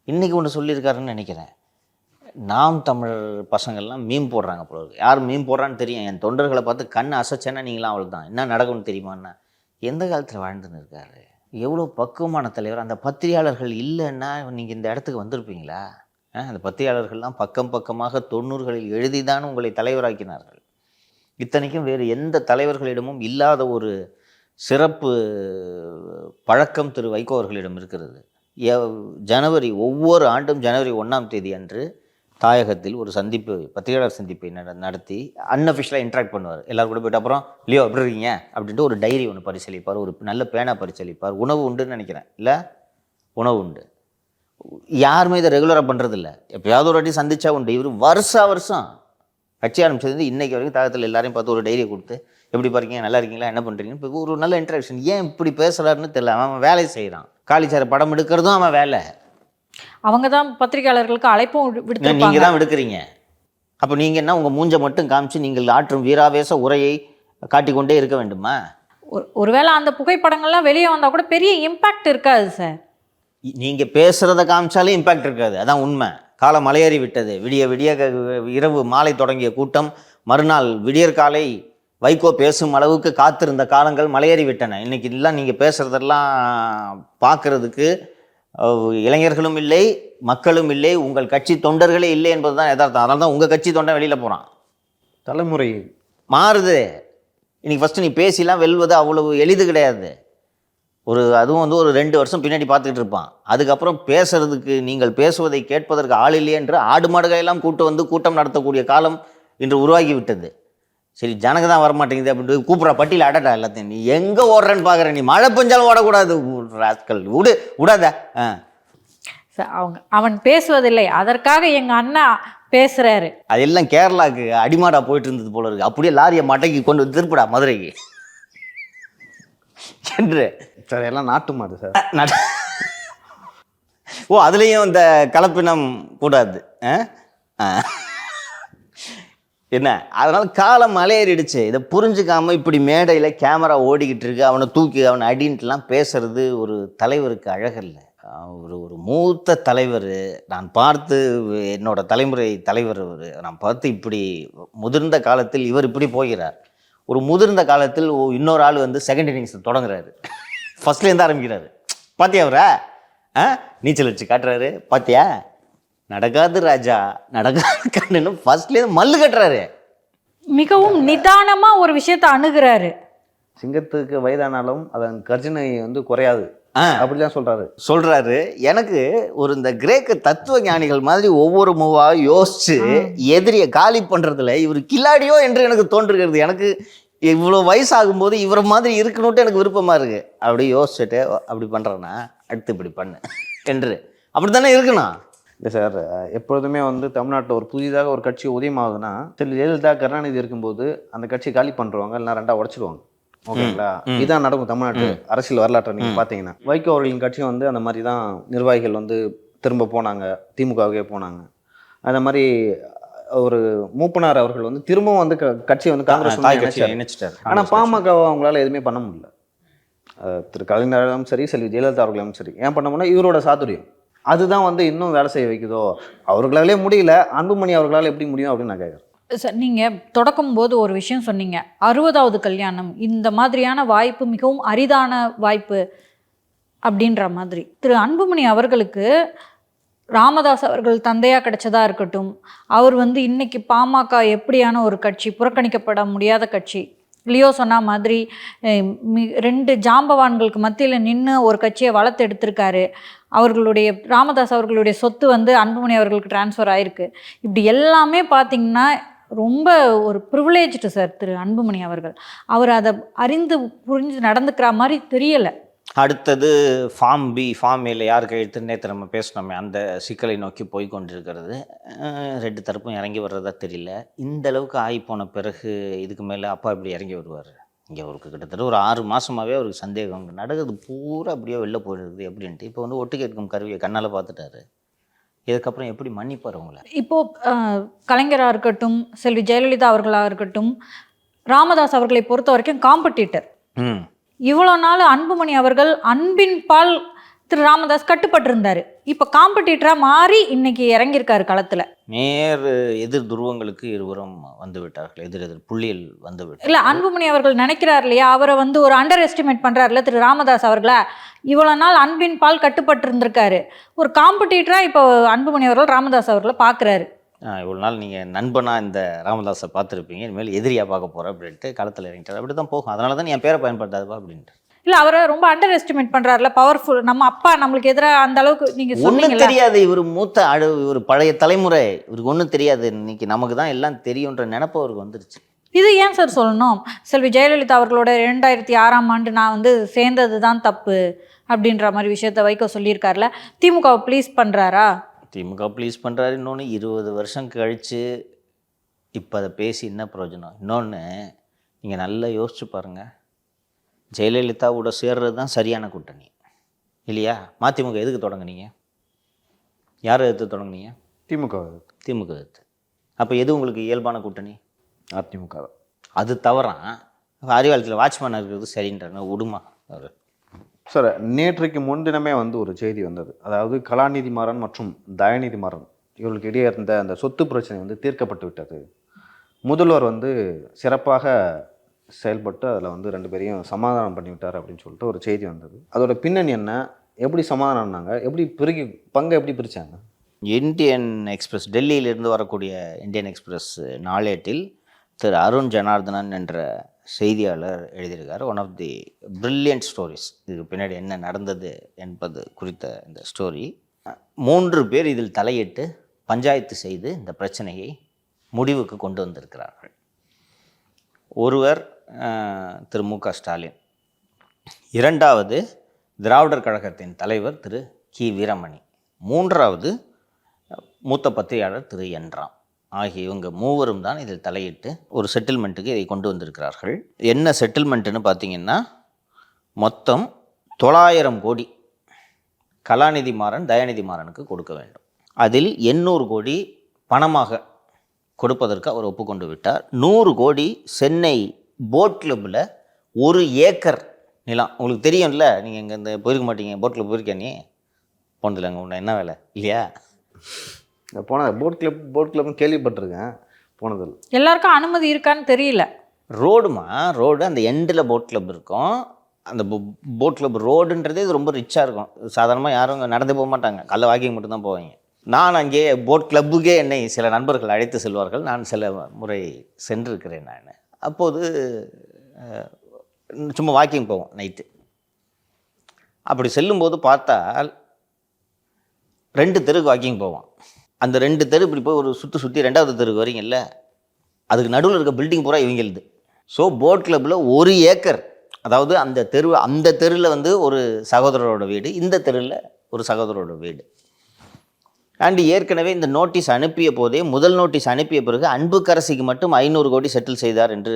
இன்றைக்கி ஒன்று சொல்லியிருக்காருன்னு நினைக்கிறேன். நாம் தமிழர் பசங்கள்லாம் மீன் போடுறாங்க போல இருக்கு. யார் மீன் போடுறான்னு தெரியும். என் தொண்டர்களை பார்த்து கண் அசைச்சேன்னா நீங்களாம் அவள் தான் என்ன நடக்கும்னு தெரியுமான்னா எந்த காலத்தில் வாழ்ந்துன்னு இருக்காரு. எவ்வளோ பக்குவமான தலைவர். அந்த பத்திரிகையாளர்கள் இல்லைன்னா நீங்கள் இந்த இடத்துக்கு வந்திருப்பீங்களா? அந்த பத்திரிகையாளர்கள்லாம் பக்கம் பக்கமாக 90களில் எழுதிதான் உங்களை தலைவராக்கினார்கள். இத்தனைக்கும் வேறு எந்த தலைவர்களிடமும் இல்லாத ஒரு சிறப்பு பழக்கம் திரு வைகோ அவர்களிடம் இருக்கிறது. ஒவ்வொரு ஆண்டும் ஜனவரி 1ஆம் தேதி அன்று தாயகத்தில் ஒரு சந்திப்பு, பத்திரிகையாளர் சந்திப்பை நடத்தி அன்அஃபிஷியலாக இன்ட்ராக்ட் பண்ணுவார். எல்லோரும் கூட போய்ட்டு அப்புறம் லியோ எப்படி இருக்கீங்க அப்படின்ட்டு ஒரு டைரி ஒன்று பரிசீலிப்பார், ஒரு நல்ல பேனா பரிசீலிப்பார். உணவு உண்டுன்னு நினைக்கிறேன், இல்லை உணவு உண்டு. யாருமே இதை ரெகுலராக பண்ணுறதில்ல. எப்போயாவது ஒரு வாட்டி சந்திச்சா உண்டு. இவர் வருஷம் கட்சி ஆரம்பிச்சது இன்றைக்கி வரைக்கும் தாயகத்தில் எல்லாரையும் பார்த்து ஒரு டைரியை கொடுத்து எப்படி பாருங்க, நல்லா இருக்கீங்களா, என்ன பண்ணுறீங்கன்னு இப்போ ஒரு நல்ல இன்ட்ராக்ஷன். ஏன் இப்படி பேசுகிறாருன்னு தெரியல. அவன் வேலையை செய்கிறான். காளிச்சார படம் எடுக்கிறதும் அவன் வேலை. அவங்க தான் பத்திரிகையாளர்களுக்கு அழைப்பும் விடுத்து, நீங்கள் தான் விடுக்கிறீங்க. அப்போ நீங்கள் என்ன உங்கள் மூஞ்சை மட்டும் காமிச்சு நீங்கள் ஆற்றும் வீராவேச உரையை காட்டிக்கொண்டே இருக்க வேண்டுமா? ஒருவேளை அந்த புகைப்படங்கள்லாம் வெளியே வந்தால் கூட பெரிய இம்பேக்ட் இருக்காது சார். நீங்கள் பேசுகிறத காமிச்சாலும் இம்பேக்ட் இருக்காது. அதான் உண்மை. காலம் மலையேறி விட்டது. விடிய இரவு மாலை தொடங்கிய கூட்டம் மறுநாள் விடியற்காலை வைகோ பேசும் அளவுக்கு காத்திருந்த காலங்கள் மலையேறி விட்டன. இன்றைக்கி எல்லாம் நீங்கள் பேசுகிறதெல்லாம் பார்க்குறதுக்கு இளைஞர்களும் இல்லை, மக்களும் இல்லை, உங்கள் கட்சி தொண்டர்களே இல்லை என்பது தான் யதார்த்தம். அதனால தான் உங்கள் கட்சி தொண்டை வெளியில் போகிறான். தலைமுறை மாறுது. இன்றைக்கி ஃபஸ்ட்டு நீ பேசிலாம் வெல்வது அவ்வளவு எளிது கிடையாது. அதுவும் ஒரு 2 வருஷம் பின்னாடி பார்த்துக்கிட்டு இருப்பான். அதுக்கப்புறம் பேசுறதுக்கு, நீங்கள் பேசுவதை கேட்பதற்கு ஆள் இல்லையே என்று ஆடு மாடுகளெல்லாம் கூட்டம் நடத்தக்கூடிய காலம் இன்று உருவாகி விட்டது. சரி, ஜனங்க தான் வரமாட்டேங்குது அப்படின்ட்டு கூப்பிட்ற பட்டியல் அடடா எல்லாத்தையும். நீ எங்கே ஓடுறேன்னு பார்க்குறேன். நீ மழை பெஞ்சாலும் ஓடக்கூடாது. ராஸ்கல் விடாத. அவன் பேசுவதில்லை, அதற்காக எங்கள் அண்ணா பேசுகிறாரு. அதெல்லாம் கேரளாவுக்கு அடிமாடா போயிட்டு இருந்தது போல இருக்கு. அப்படியே லாரியை மட்டைக்கு கொண்டு வந்து திருப்பிடா மதுரைக்கு என்று. சார் எல்லாம் நாட்டு மாடு சார். அதுலேயும் இந்த கலப்பினம் கூடாது என்ன? அதனால் காலம் மலையேறிடுச்சு. இதை புரிஞ்சுக்காமல் இப்படி மேடையில் கேமரா ஓடிக்கிட்டு இருக்கு, அவனை தூக்கி அவனை அடின்ட்டுலாம் பேசுறது ஒரு தலைவருக்கு அழகில்லை. ஒரு மூத்த தலைவர் நான் பார்த்து, என்னோட தலைமுறை தலைவர் நான் பார்த்து இப்படி முதிர்ந்த காலத்தில் இவர் இப்படி போகிறார். ஒரு முதிர்ந்த காலத்தில் இன்னொரு ஆள் செகண்ட் இன்னிங்ஸ் தொடங்குறாரு. ஃபர்ஸ்ட்லேருந்து ஆரம்பிக்கிறாரு. பார்த்தியா அவரை நீச்சல் வச்சு காட்டுறாரு. பார்த்தியா நடக்காது ராஜா, நடக்காது கண்ணுன்னு ஃபர்ஸ்ட்லேருந்து மல்லு கட்டுறாரு. மிகவும் நிதானமாக ஒரு விஷயத்தை அணுகிறாரு. சிங்கத்துக்கு வயதானாலும் அதன் கர்ஜனை குறையாது. அப்படிதான் சொல்றாரு. சொல்றாரு. எனக்கு ஒரு இந்த கிரேக்க தத்துவ ஞானிகள் மாதிரி ஒவ்வொரு மூவா யோசிச்சு எதிரியை காலி பண்றதுல இவர் கில்லாடியோ என்று எனக்கு தோன்றுகிறது. எனக்கு இவ்வளோ வயசாகும்போது இவரை மாதிரி இருக்கணும்ட்டு எனக்கு விருப்பமா இருக்கு. அப்படி யோசிச்சுட்டு அப்படி பண்றேன்னா அடுத்து இப்படி பண்ணு என்று அப்படி தானே இருக்கணும். இல்லை சார், எப்பொழுதுமே வந்து தமிழ்நாட்டில் ஒரு புதிதாக ஒரு கட்சி உதயமாகுதுன்னா திரு ஜெயலலிதா கருணாநிதி இருக்கும்போது அந்த கட்சியை காலி பண்ணுறவங்க எல்லாம் ரெண்டாக உடச்சிடுவாங்க. ஓகேங்களா? இதான் நடக்கும் தமிழ்நாட்டு அரசியல் வரலாற்றை நீங்கள் பார்த்தீங்கன்னா. வைகோ அவர்களின் கட்சி வந்து அந்த மாதிரி தான் நிர்வாகிகள் வந்து திரும்ப போனாங்க, திமுகவுக்கே போனாங்க. அந்த மாதிரி ஒரு மூப்பனார் அவர்கள் வந்து திரும்பவும் வந்து கட்சியை வந்து காங்கிரஸ் நினைச்சிட்டாரு. ஆனால் பாமக அவங்களால எதுவுமே பண்ண முடியல. திரு கலைஞரும் சரி, செல்வி ஜெயலலிதா அவர்களும் சரி. ஏன் பண்ண முடியல? இவரோட சாதுரியம் அதுதான் வந்து இன்னும் வேலை செய்ய வைக்குதோ. அவர்களாலே முடியல, அன்புமணி அவர்களால் எப்படி முடியும் அப்படின்னு நான் கேட்குறேன். சார், நீங்கள் தொடக்கும் போது ஒரு விஷயம் சொன்னீங்க, 60வது கல்யாணம், இந்த மாதிரியான வாய்ப்பு மிகவும் அரிதான வாய்ப்பு அப்படின்ற மாதிரி. திரு அன்புமணி அவர்களுக்கு ராமதாஸ் அவர்கள் தந்தையாக கிடைச்சதா இருக்கட்டும், அவர் வந்து இன்னைக்கு பாமக எப்படியான ஒரு கட்சி, புறக்கணிக்கப்பட முடியாத கட்சி, லியோ சொன்ன மாதிரி 2 ஜாம்பவான்களுக்கு மத்தியில் நின்று ஒரு கட்சியை வளர்த்து எடுத்திருக்காரு. அவர்களுடைய ராமதாஸ் அவர்களுடைய சொத்து வந்து அன்புமணி அவர்களுக்கு டிரான்ஸ்ஃபர் ஆயிருக்கு. இப்படி எல்லாமே பார்த்திங்கன்னா ரொம்ப ஒரு ப்ரிவிலேஜ்டு சார் திரு அன்புமணி அவர்கள். அவர் அதை அறிந்து புரிஞ்சு நடந்துக்கிற மாதிரி தெரியலை. அடுத்தது ஃபார்ம் பி, ஃபார்ம் ஏல யார் கையெழுத்து நேற்று நம்ம பேசினோமே அந்த சிக்கலை நோக்கி போய் கொண்டிருக்கிறது. 2 தரப்பும் இறங்கி வர்றதா தெரியல. இந்த அளவுக்கு ஆகி போன பிறகு இதுக்கு மேலே அப்பா இப்படி இறங்கி வருவார்? இங்கே அவருக்கு கிட்டத்தட்ட ஒரு 6 மாதமாகவே அவருக்கு சந்தேகம் நடக்குது, பூரா அப்படியே வெளில போயிடுது அப்படின்ட்டு. இப்போ வந்து ஒட்டு கேட்கும் கருவியை கண்ணால் பார்த்துட்டாரு. இதுக்கப்புறம் எப்படி மன்னிப்பார் அவங்கள? இப்போது கலைஞராக இருக்கட்டும், செல்வி ஜெயலலிதா அவர்களாக இருக்கட்டும், ராமதாஸ் அவர்களை பொறுத்த வரைக்கும் காம்படிட்டர். இவ்வளோ நாள் அன்புமணி அவர்கள் அன்பின் பால் திரு ராமதாஸ் கட்டுப்பட்டிருந்தார். இப்போ காம்படிட்டராக மாறி இன்னைக்கு இறங்கியிருக்காரு களத்தில். நேர் எதிர் துருவங்களுக்கு இருவரும் வந்து விட்டார்கள், எதிர் புள்ளியில் வந்து விட்டார். இல்லை, அன்புமணி அவர்கள் நினைக்கிறார் இல்லையா, அவரை வந்து ஒரு அண்டர் எஸ்டிமேட் பண்ணுறாருல திரு ராமதாஸ் அவர்களை. இவ்வளோ நாள் அன்பின் பால் கட்டுப்பட்டு இருந்திருக்காரு, ஒரு காம்படிட்டராக இப்போ அன்புமணி அவர்கள் ராமதாஸ் அவர்களை பார்க்குறாரு. இவ்வளோ நாள் நீங்கள் நண்பனாக இந்த ராமதாஸை பார்த்துருப்பீங்க, இனிமேல் எதிரியாக பார்க்க போகிறேன் அப்படின்ட்டு களத்தில் இறங்கிட்டார். அப்படி தான் போகும். அதனால தான் என் பேரை பயன்படுத்தாதுப்பா அப்படின்ட்டு. இல்லை, அவரை ரொம்ப அண்டர் எஸ்டிமேட் பண்ணுறாருல, பவர்ஃபுல். நம்ம அப்பா நம்மளுக்கு எதிராக அந்த அளவுக்கு நீங்கள் ஒன்றும் தெரியாது. இவர் மூத்த இவர் பழைய தலைமுறை, இவருக்கு ஒன்றும் தெரியாது. இன்னைக்கு நமக்கு தான் எல்லாம் தெரியுன்ற நினப்பு அவருக்கு வந்துருச்சு. இது ஏன் சார் சொல்லணும்? செல்வி ஜெயலலிதா அவர்களோட 2006ஆம் ஆண்டு நான் வந்து சேர்ந்தது தான் தப்பு அப்படின்ற மாதிரி விஷயத்த வைகோ சொல்லியிருக்காருல. திமுகவை ப்ளீஸ் பண்ணுறாரா? திமுக ப்ளீஸ் பண்ணுறாரு. இன்னொன்று 20 வருஷம் கழித்து இப்போ அதை பேசி என்ன பிரயோஜனம்? இன்னொன்று நீங்கள் நல்லா யோசிச்சு பாருங்கள், ஜெயலலிதாவோட சேர்றது தான் சரியான கூட்டணி இல்லையா? மதிமுக எதுக்கு தொடங்குனீங்க? யாரை எதிர்த்து தொடங்குனீங்க? திமுக எதிர்த்து. அப்போ எது உங்களுக்கு இயல்பான கூட்டணி? அதிமுக. அது தவறான். அறிவாளத்தில் வாட்ச்மேன் இருக்கிறது சரின்றாங்க, விடுமா அவர்? சார், நேற்றைக்கு முன்தினமே வந்து ஒரு செய்தி வந்தது. அதாவது கலாநிதி மாறன் மற்றும் தயாநிதி மாறன் இவர்களுக்கு இடையே இருந்த அந்த சொத்து பிரச்சனை வந்து தீர்க்கப்பட்டு விட்டது. முதல்வர் வந்து சிறப்பாக செயல்பட்டு அதில் வந்து 2 பேரையும் சமாதானம் பண்ணி விட்டார் அப்படின்னு சொல்லிட்டு ஒரு செய்தி வந்தது. அதோட பின்னணி என்ன, எப்படி சமாதானம்னாங்க, எப்படி பங்கை எப்படி பிரித்தாங்க? இந்தியன் எக்ஸ்பிரஸ், டெல்லியிலிருந்து வரக்கூடிய இந்தியன் எக்ஸ்பிரஸ் நாளேட்டில் திரு அருண் ஜனார்தனன் என்ற செய்தியாளர் எழுதியிருக்கார். One of the brilliant stories. இதுக்கு பின்னாடி என்ன நடந்தது என்பது குறித்த இந்த ஸ்டோரி. 3 பேர் இதில் தலையிட்டு பஞ்சாயத்து செய்து இந்த பிரச்சனையை முடிவுக்கு கொண்டு வந்திருக்கிறார்கள். ஒருவர் திரு மு க ஸ்டாலின், 2வது திராவிடர் கழகத்தின் தலைவர் திரு கி வீரமணி, 3வது மூத்த பத்திரிகையாளர் திரு என் ராம் ஆகிய இவங்க 3வரும் தான் இதில் தலையிட்டு ஒரு செட்டில்மெண்ட்டுக்கு இதை கொண்டு வந்திருக்கிறார்கள். என்ன செட்டில்மெண்ட்டுன்னு பார்த்தீங்கன்னா, மொத்தம் 900 கோடி கலாநிதி மாறன் தயாநிதி மாறனுக்கு கொடுக்க வேண்டும். அதில் 800 கோடி பணமாக கொடுப்பதற்கு அவர் ஒப்புக்கொண்டு விட்டார். 100 கோடி சென்னை போட் கிளப்பில் 1 ஏக்கர் நிலம். உங்களுக்கு தெரியும்ல, நீங்கள் இங்கே இந்த போயிருக்க மாட்டீங்க, போட் கிளப் போயிருக்கேன். நீ போனதில்லை, அங்கே உன்னை என்ன வேலை இல்லையா? போனது போட் கிளப்னு கேள்விப்பட்டிருக்கேன், போனதில்லை. எல்லாருக்கும் அனுமதி இருக்கான்னு தெரியல. ரோடு அந்த எண்டில் போட் கிளப் இருக்கும். அந்த போட் கிளப் ரோடுன்றதே இது ரொம்ப ரிச்சாக இருக்கும். சாதாரணமாக யாரும் அங்கே நடந்து போக மாட்டாங்க, கல்ல வாக்கிங் மட்டும்தான் போவாங்க. நான் அங்கே போட் கிளப்புக்கே என்னை சில நண்பர்கள் அழைத்து செல்வார்கள். நான் சில முறை சென்றிருக்கிறேன். நான் அப்போது சும்மா வாக்கிங் போவோம் நைட்டு. அப்படி செல்லும்போது பார்த்தால் 2 தெருக்கு வாக்கிங் போவான். அந்த 2 தெரு இப்படி போய் ஒரு சுற்றி 2வது தெருக்கு வரீங்கல்ல, அதுக்கு நடுவில் இருக்க பில்டிங் பூரா இவங்களுது. ஸோ போட் கிளப்பில் 1 ஏக்கர், அதாவது அந்த தெருவில் வந்து ஒரு சகோதரரோட வீடு, இந்த தெருவில் ஒரு சகோதரரோட வீடு. அண்டு ஏற்கனவே இந்த நோட்டீஸ் அனுப்பிய போதே, முதல் நோட்டீஸ் அனுப்பிய பிறகு அன்புக்கரசிக்கு மட்டும் 500 கோடி செட்டில் செய்தார் என்று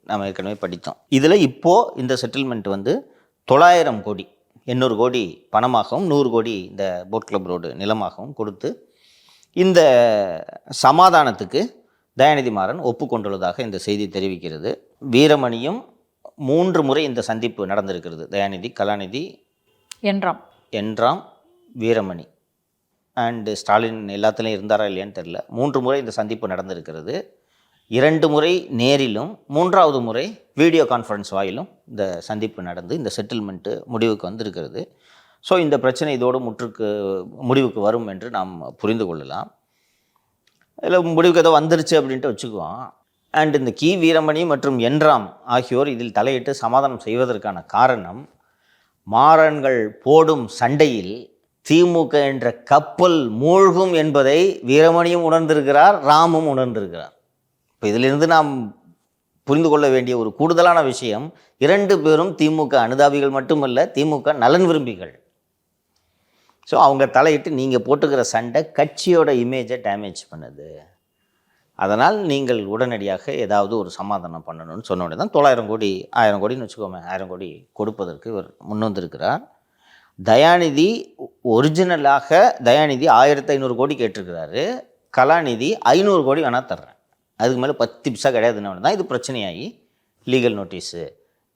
நாம் ஏற்கனவே படித்தோம். இதில் இப்போது இந்த செட்டில்மெண்ட் வந்து 900 கோடி, 800 கோடி பணமாகவும் 100 கோடி இந்த போட் கிளப் ரோடு நிலமாகவும் கொடுத்து இந்த சமாதானத்துக்கு தயாநிதி மாறன் ஒப்புக்கொண்டுள்ளதாக இந்த செய்தி தெரிவிக்கிறது. வீரமணியும் 3 முறை இந்த சந்திப்பு நடந்திருக்கிறது. தயாநிதி, கலாநிதி, என்றாம், வீரமணி அண்டு ஸ்டாலின் எல்லாத்துலேயும் இருந்தாரா இல்லையான்னு தெரில. 3 முறை இந்த சந்திப்பு நடந்திருக்கிறது. 2 முறை நேரிலும் 3வது முறை வீடியோ கான்ஃபரன்ஸ் வாயிலும் இந்த சந்திப்பு நடந்து இந்த செட்டில்மெண்ட்டு முடிவுக்கு வந்திருக்கிறது. ஸோ இந்த பிரச்சனை இதோடு முடிவுக்கு வரும் என்று நாம் புரிந்து கொள்ளலாம். இதில் முடிவுக்கு ஏதோ வந்துருச்சு அப்படின்ட்டு வச்சுக்குவோம். அண்ட் இந்த வீரமணி மற்றும் என்றாம் ஆகியோர் இதில் தலையிட்டு சமாதானம் செய்வதற்கான காரணம், மாறன்கள் போடும் சண்டையில் திமுக என்ற கப்பல் மூழ்கும் என்பதை வீரமணியும் உணர்ந்திருக்கிறார், ராமும் உணர்ந்திருக்கிறார். இப்போ இதிலிருந்து நாம் புரிந்து கொள்ள வேண்டிய ஒரு கூடுதலான விஷயம், 2 பேரும் திமுக அனுதாபிகள் மட்டுமல்ல, திமுக நலன் விரும்பிகள். ஸோ அவங்க தலையிட்டு நீங்கள் போட்டுக்கிற சண்டை கட்சியோட இமேஜை டேமேஜ் பண்ணுது, அதனால் நீங்கள் உடனடியாக ஏதாவது ஒரு சமாதானம் பண்ணணும்னு சொன்ன உடனே தான் 900 கோடி 1000 கோடின்னு வச்சுக்கோமே, 1000 கோடி கொடுப்பதற்கு இவர் முன்வந்திருக்கிறார். தயாநிதி ஒரிஜினலாக 1500 கோடி கேட்டிருக்கிறாரு. கலாநிதி 500 கோடி வேணால் தர்றேன், அதுக்கு மேலே 10 பைசா கிடையாதுன்னு தான் இது பிரச்சனையாகி லீகல் நோட்டீஸு,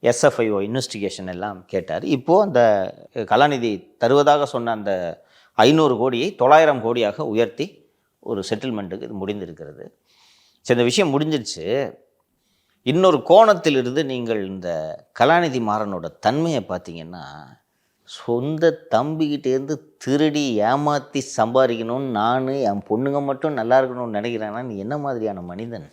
SFIO இன்வெஸ்டிகேஷன் எல்லாம் கேட்டார். இப்போது அந்த கலாநிதி தருவதாக சொன்ன அந்த 500 கோடியை 900 கோடியாக உயர்த்தி ஒரு செட்டில்மெண்ட்டுக்கு இது முடிந்திருக்கிறது. சரி, இந்த விஷயம் முடிஞ்சிருச்சு. இன்னொரு கோணத்திலிருந்து நீங்கள் இந்த கலாநிதி மாறனோட தன்மையை பார்த்தீங்கன்னா, சொந்த தம்பிக்கிட்டேருந்து திருடி ஏமாற்றி சம்பாதிக்கணும்னு நான் என் பொண்ணுங்க மட்டும் நல்லா இருக்கணும்னு நினைக்கிறேன்னா நீ என்ன மாதிரியான மனிதன்?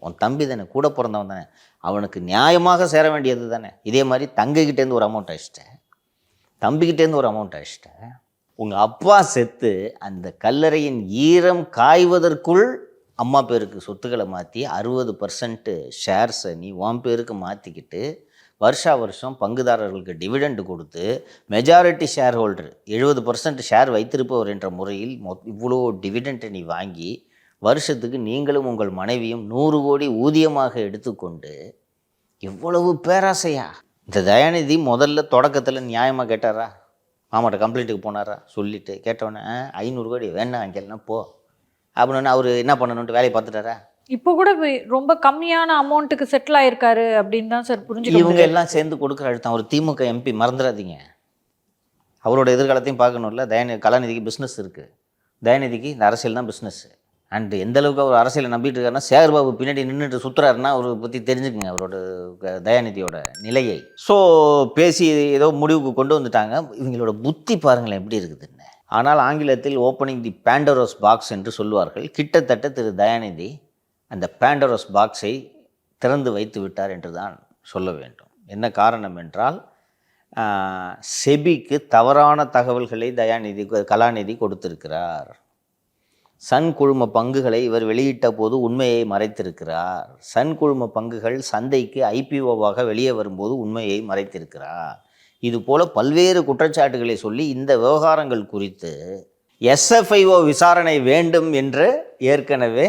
உன் தம்பி தானே, கூட பிறந்தவன் தானே, அவனுக்கு நியாயமாக சேர வேண்டியது தானே. இதே மாதிரி தங்கைக்கிட்டேருந்து ஒரு அமௌண்ட் அடிச்சிட்டேன், தம்பிக்கிட்டேருந்து ஒரு அமௌண்ட் அடிச்சிட்டேன். உங்கள் அப்பா செத்து அந்த கல்லறையின் ஈரம் காய்வதற்குள் அம்மா பேருக்கு சொத்துக்களை மாற்றி 60% ஷேர்ஸை நீ உன் பேருக்கு மாற்றிக்கிட்டு வருஷம் பங்குதாரர்களுக்கு டிவிடெண்ட் கொடுத்து மெஜாரிட்டி ஷேர் ஹோல்டர் 70% ஷேர் வைத்திருப்பவர் என்ற முறையில் இவ்வளோ டிவிடெண்ட்டை நீ வாங்கி வருஷத்துக்கு நீங்களும் உங்கள் மனைவியும் 100 கோடி ஊதியமாக எடுத்துக்கொண்டு எவ்வளவு பேராசையா? இந்த தயாநிதி முதல்ல தொடக்கத்தில் நியாயமாக கேட்டாரா? மாமாட்ட கம்ப்ளைண்ட்டுக்கு போனாரா? சொல்லிவிட்டு கேட்டவொடனே 500 கோடி வேணா அங்கெல்லாம் போ அப்படின்னு அவர் என்ன பண்ணணுன்ட்டு வேலையை பார்த்துட்டாரா? இப்போ கூட ரொம்ப கம்மியான அமௌண்ட்டுக்கு செட்டில் ஆயிருக்காரு அப்படின்னு தான் சார் புரிஞ்சுக்க. இவங்க எல்லாம் சேர்ந்து கொடுக்குற அழுத்தம். அவர் திமுக MP, மறந்துடாதீங்க. அவரோட எதிர்காலத்தையும் பார்க்கணும்ல. கலாநிதிக்கு பிஸ்னஸ் இருக்குது, தயாநிதிக்கு இந்த அரசியல் தான் பிஸ்னஸ்ஸு. அண்டு எந்த அளவுக்கு அவர் அரசியலை நம்பிட்டு இருக்காருன்னா, சேகர்பாபு பின்னாடி நின்றுட்டு சுற்றுறாருன்னா அவரை பற்றி தெரிஞ்சுக்குங்க அவரோட தயாநிதியோட நிலையை. ஸோ பேசி ஏதோ முடிவுக்கு கொண்டு வந்துட்டாங்க. இவங்களோட புத்தி பாருங்களேன் எப்படி இருக்குதுன்னு. ஆனால் ஆங்கிலத்தில் ஓப்பனிங் தி பேண்டோரஸ் பாக்ஸ் என்று சொல்லுவார்கள். கிட்டத்தட்ட திரு தயாநிதி அந்த பேண்டோரஸ் பாக்ஸை திறந்து வைத்து விட்டார் என்று தான் சொல்ல வேண்டும். என்ன காரணம் என்றால், செபிக்கு தவறான தகவல்களை கலாநிதி கொடுத்திருக்கிறார். சன் குழும பங்குகளை இவர் வெளியிட்ட போது உண்மையை மறைத்திருக்கிறார். சன் குழும பங்குகள் சந்தைக்கு IPOவாக வெளியே வரும்போது உண்மையை மறைத்திருக்கிறார். இதுபோல பல்வேறு குற்றச்சாட்டுகளை சொல்லி இந்த விவகாரங்கள் குறித்து SFIO விசாரணை வேண்டும் என்று ஏற்கனவே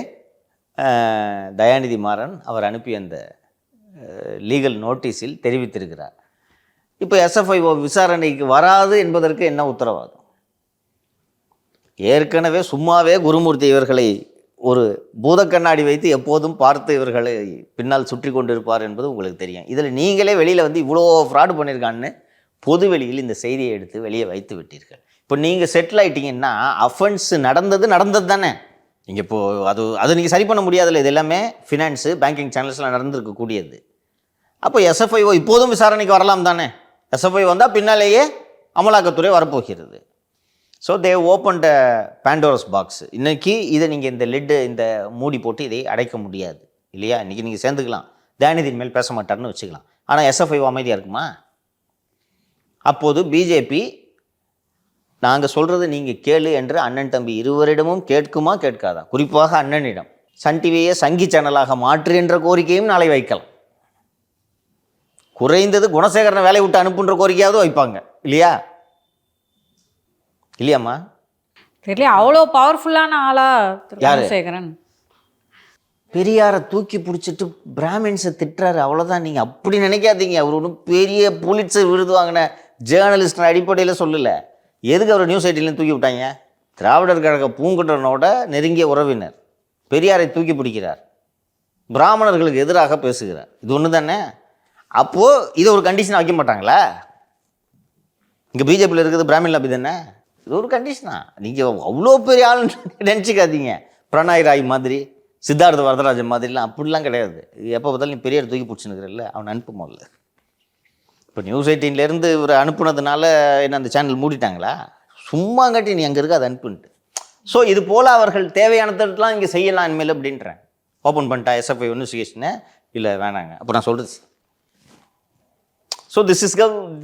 தயாநிதி மாறன் அவர் அனுப்பிய அந்த லீகல் நோட்டீஸில் தெரிவித்திருக்கிறார். இப்போ SFIO விசாரணைக்கு வராது என்பதற்கு என்ன உத்தரவாதம்? ஏற்கனவே சும்மாவே குருமூர்த்தி இவர்களை ஒரு பூத கண்ணாடி வைத்து எப்போதும் பார்த்து இவர்களை பின்னால் சுற்றி கொண்டிருப்பார் என்பது உங்களுக்கு தெரியும். இதில் நீங்களே வெளியில் வந்து இவ்வளோ ஃப்ராடு பண்ணியிருக்கான்னு பொது வெளியில் இந்த செய்தியை எடுத்து வெளியே வைத்து விட்டீர்கள். இப்போ நீங்கள் செட்டில் ஆகிட்டீங்கன்னா அஃபென்ஸ் நடந்தது தானே. நீங்கள் இப்போது அது நீங்கள் சரி பண்ண முடியாதுல்ல. இது எல்லாமே ஃபினான்ஸு, பேங்கிங் சேனல்ஸ்லாம் நடந்திருக்கக்கூடியது. அப்போ SFIO இப்போதும் விசாரணைக்கு வரலாம் தானே. SFIO வந்தால் பின்னாலேயே அமலாக்கத்துறை வரப்போகிறது. So they open the Pandora's box. இன்றைக்கி இதை நீங்கள் இந்த மூடி போட்டு இதை அடைக்க முடியாது இல்லையா? இன்றைக்கி நீங்கள் சேர்ந்துக்கலாம், தயாநிதியின் மேல் பேச மாட்டார்னு வச்சுக்கலாம். ஆனால் SFIO அமைதியாக இருக்குமா? அப்போது பிஜேபி நாங்கள் சொல்கிறது நீங்கள் கேளு என்று அண்ணன் தம்பி இருவரிடமும் கேட்குமா கேட்காதா? குறிப்பாக அண்ணனிடம் சன் டிவியை சங்கி சேனலாக மாற்று என்ற கோரிக்கையும் நாளை வைக்கலாம். குறைந்தது குணசேகரனை வேலையை விட்டு அனுப்புன்ற கோரிக்கையாவது வைப்பாங்க இல்லையா? இல்லையாம்மா? தெரியல, அவ்வளோ பவர்ஃபுல்லான ஆளா யாரு? குணசேகரன். பெரியாரை தூக்கி பிடிச்சிட்டு பிராமின்ஸை திட்டுறாரு, அவ்வளோதான். நீங்கள் அப்படி நினைக்காதீங்க. அவர் ஒன்றும் பெரிய புலிட்சர் விருது வாங்கின ஜேர்னலிஸ்ட் அடிப்படையில் சொல்லலை. எதுக்கு அவர் நியூஸ் 18 தூக்கி விட்டாங்க? திராவிடர் கழக பூங்குன்றனோட நெருங்கிய உறவினர். பெரியாரை தூக்கி பிடிக்கிறார், பிராமணர்களுக்கு எதிராக பேசுகிறார். இது ஒன்று தானே? அப்போது இதை ஒரு கண்டிஷனாக வைக்க மாட்டாங்களா? இங்கே பிஜேபியில் இருக்கிறது பிராமின் லாபி தானே? இது ஒரு கண்டிஷனா? நீங்கள் அவ்வளோ பெரிய ஆள் நினச்சிக்காதீங்க. பிரணாய் ராய் மாதிரி, சித்தார்த்த வரதராஜன் மாதிரிலாம் அப்படிலாம் கிடையாது. எப்போ பார்த்தாலும் நீ பெரியார் தூக்கி பிடிச்சினுக்கிறல்ல, அவனை அனுப்புமோல்ல. இப்போ நியூஸ் 18லேருந்து இவர் அனுப்புனதுனால என்ன அந்த சேனல் மூடிட்டாங்களா? சும்மா காட்டி நீ அங்கே இருக்க அதை அனுப்புன்ட்டு. ஸோ இது போல் அவர்கள் தேவையானதெல்லாம் இங்கே செய்யலாம் இனிமேல் அப்படின்றேன். ஓப்பன் பண்ணிட்டா எஸ்எஃப்ஐ இன்வெஸ்டிகேஷனை? இல்லை வேணாங்க. அப்போ நான் சொல்கிறது. So this is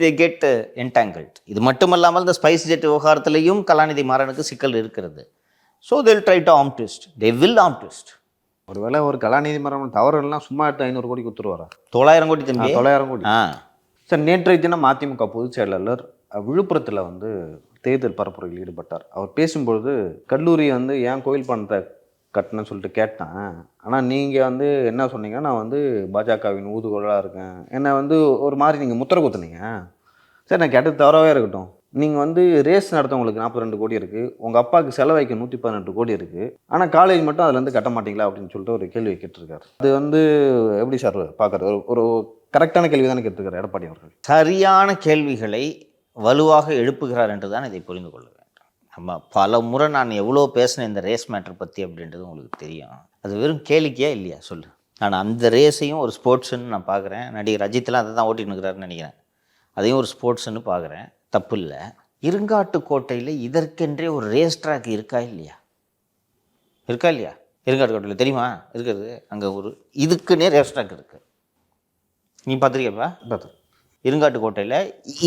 they get என்டாங்கிள்ட். இது மட்டுமல்லாமல் இந்த ஸ்பைஸ் ஜெட் விவகாரத்திலையும் கலாநிதி மாறனுக்கு சிக்கல் இருக்கிறது. So they will try to arm twist. They will arm twist. ஒருவேளை ஒரு கலாநிதி மரம் தவறுலாம் சும்மா எடுத்து 500 கோடி கொடுத்துருவாரா? 900 கோடி தம்பி. 900 கோடி. சார், நேற்றைய தினம் அதிமுக பொதுச் செயலாளர் விழுப்புரத்தில் வந்து தேர்தல் பரப்புரையில் ஈடுபட்டார். அவர் பேசும்பொழுது கல்லூரி வந்து ஏன் கோயில் பணத்தை கட்டணும்னு சொல்லிட்டு கேட்டேன். ஆனால் நீங்கள் வந்து என்ன சொன்னீங்கன்னா, நான் வந்து பாஜகவின் ஊதுகோலாக இருக்கேன், என்னை வந்து ஒரு மாதிரி நீங்கள் முத்திர குத்துனீங்க. சரி, நான் கேட்டது தவறாகவே இருக்கட்டும். நீங்கள் வந்து ரேஸ் நடத்தவங்களுக்கு 42 கோடி இருக்குது, உங்கள் அப்பாவுக்கு செலவைக்க 118 கோடி இருக்குது, ஆனால் காலேஜ் மட்டும் அதுலேருந்து கட்ட மாட்டீங்களா அப்படின்னு சொல்லிட்டு ஒரு கேள்வி கேட்டிருக்காரு. அது வந்து எப்படி சார் பார்க்குறது? ஒரு கரெக்டான கேள்வி தானே கேட்டிருக்காரு எடப்பாடி அவர்கள். சரியான கேள்விகளை வலுவாக எழுப்புகிறார் என்று தான் இதை புரிந்து கொள்ள வேண்டும். நம்ம பல முறை நான் எவ்வளோ பேசினேன் இந்த ரேஸ் மேட்டர் பற்றி அப்படின்றது உங்களுக்கு தெரியும். அது வெறும் கேளிக்கையா இல்லையா சொல்லு? நான் அந்த ரேஸையும் ஒரு ஸ்போர்ட்ஸுன்னு நான் பார்க்குறேன். நடிகர் அஜித்லாம் அதை தான் ஓட்டின்னு இருக்கிறாருன்னு நினைக்கிறேன். அதையும் ஒரு ஸ்போர்ட்ஸுன்னு பார்க்குறேன். தப்பு இல்லை. இருங்காட்டுக்கோட்டையில் இதற்கென்றே ஒரு ரேஸ் ட்ராக் இருக்கா இல்லையா? இருக்கா இல்லையா? இருங்காட்டுக்கோட்டையில் தெரியுமா? இருக்கிறது. அங்கே ஒரு இதுக்குன்னே ரேஸ் ட்ராக் இருக்குது. நீ பார்த்துருக்கியப்பா? பார்த்து. இருங்காட்டுக்கோட்டையில்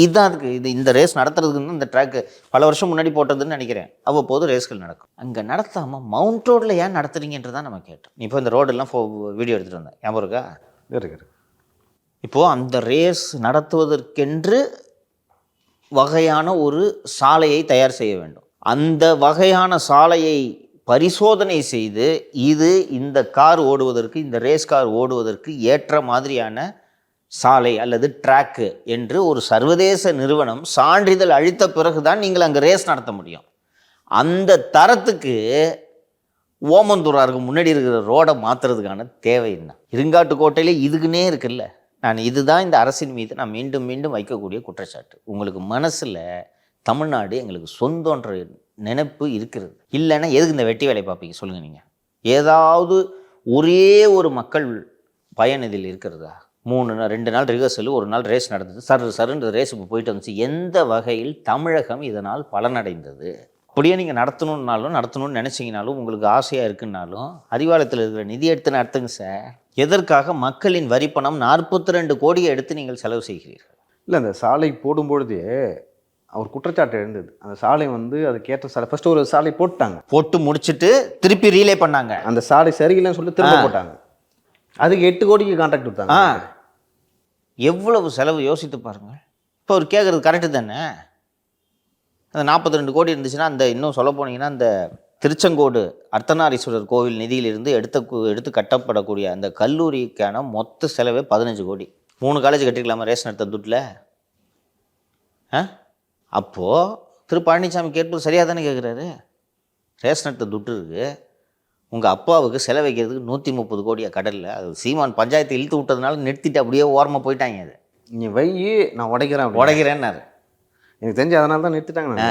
இதுதான் அதுக்கு. இந்த ரேஸ் நடத்துறதுக்குன்னு இந்த ட்ராக்கு பல வருஷம் முன்னாடி போட்டதுன்னு நினைக்கிறேன். அவ்வப்போது ரேஸ்கள் நடக்கும். அங்கே நடத்தாமல் மவுண்ட் ரோடில் ஏன் நடத்துறீங்கன்றது தான் நம்ம கேட்டோம். இப்போ இந்த ரோடெல்லாம் வீடியோ எடுத்துகிட்டு வந்தேன், ஞாபகம் இருக்கா? இருக்கு. இப்போது அந்த ரேஸ் நடத்துவதற்கென்று வகையான ஒரு சாலையை தயார் செய்ய வேண்டும். அந்த வகையான சாலையை பரிசோதனை செய்து இது இந்த கார் ஓடுவதற்கு, இந்த ரேஸ் கார் ஓடுவதற்கு ஏற்ற மாதிரியான சாலை அல்லது ட்ராக்கு என்று ஒரு சர்வதேச நிறுவனம் சான்றிதழ் அளித்த பிறகுதான் நீங்கள் அங்கே ரேஸ் நடத்த முடியும். அந்த தரத்துக்கு ஓமந்தூராருக்கு முன்னாடி இருக்கிற ரோடை மாற்றுறதுக்கான தேவை என்ன? இருங்காட்டுக்கோட்டையில் இதுக்குன்னே இருக்குல்ல. இதுதான் இந்த அரசின் மீது நான் மீண்டும் மீண்டும் வைக்கக்கூடிய குற்றச்சாட்டு. உங்களுக்கு மனசில் தமிழ்நாடு எங்களுக்கு சொந்தன்ற நினைப்பு இருக்கிறது இல்லைன்னா எதுக்கு இந்த வெட்டி வேலை பார்ப்பீங்க சொல்லுங்கள்? நீங்கள் ஏதாவது ஒரே ஒரு மக்கள் பயன் இதில் இருக்கிறதா? 2 நாள் ரிஹர்சல், 1 நாள் ரேஸ் நடந்தது, சருன்ற ரேஸ் இப்போ போயிட்டு வந்துச்சு. எந்த வகையில் தமிழகம் இதனால் பலனடைந்தது? அப்படியே நீங்கள் நடத்தணும்னு நினச்சிங்கனாலும் உங்களுக்கு ஆசையாக இருக்குன்னாலும் அறிவாலயத்தில் இருக்கிற நிதி எடுத்து நடத்துங்க சார். எதற்காக மக்களின் வரி பணம் 42 கோடியை எடுத்து நீங்கள் செலவு செய்கிறீர்கள்? இல்லை, அந்த சாலை போடும்பொழுதே அவர் குற்றச்சாட்டு எழுந்தது. அந்த சாலை வந்து அதுக்கேற்ற சாலை ஃபஸ்ட்டு ஒரு சாலை போட்டு முடிச்சுட்டு திருப்பி ரீலே பண்ணாங்க. அந்த சாலை சரியில்லைன்னு சொல்லி திரும்ப போட்டாங்க. அதுக்கு 8 கோடிக்கு கான்ட்ராக்ட் கொடுத்தாங்க. எவ்வளவு செலவு யோசித்து பாருங்கள். இப்போ அவர் கேட்குறது கரெக்டு தானே? அந்த 42 கோடி இருந்துச்சுன்னா அந்த இன்னும் சொல்ல போனீங்கன்னா அந்த திருச்செங்கோடு அர்த்தநாரீஸ்வரர் கோவில் நிதியிலிருந்து எடுத்து கட்டப்படக்கூடிய அந்த கல்லூரிக்கான மொத்த செலவே 15 கோடி. 3 காலேஜ் கட்டிருக்கலாமா ரேஸ் நடத்த துட்டில்? அப்போது திரு பழனிசாமி கேட்பது சரியாக தானே கேட்குறாரு. ரேஸ் நடத்த துட்டு இருக்குது, உங்கள் அப்பாவுக்கு செலவைக்கிறதுக்கு 130 கோடியா கடலில்? அது சீமான் பஞ்சாயத்து இழுத்து விட்டதுனால நிறுத்திட்டு அப்படியே ஓரமாக போயிட்டாங்க. அது நீ வை, நான் உடைக்கிறேன்னாரு. எனக்கு தெரிஞ்சு அதனால தான் நிறுத்திட்டாங்க.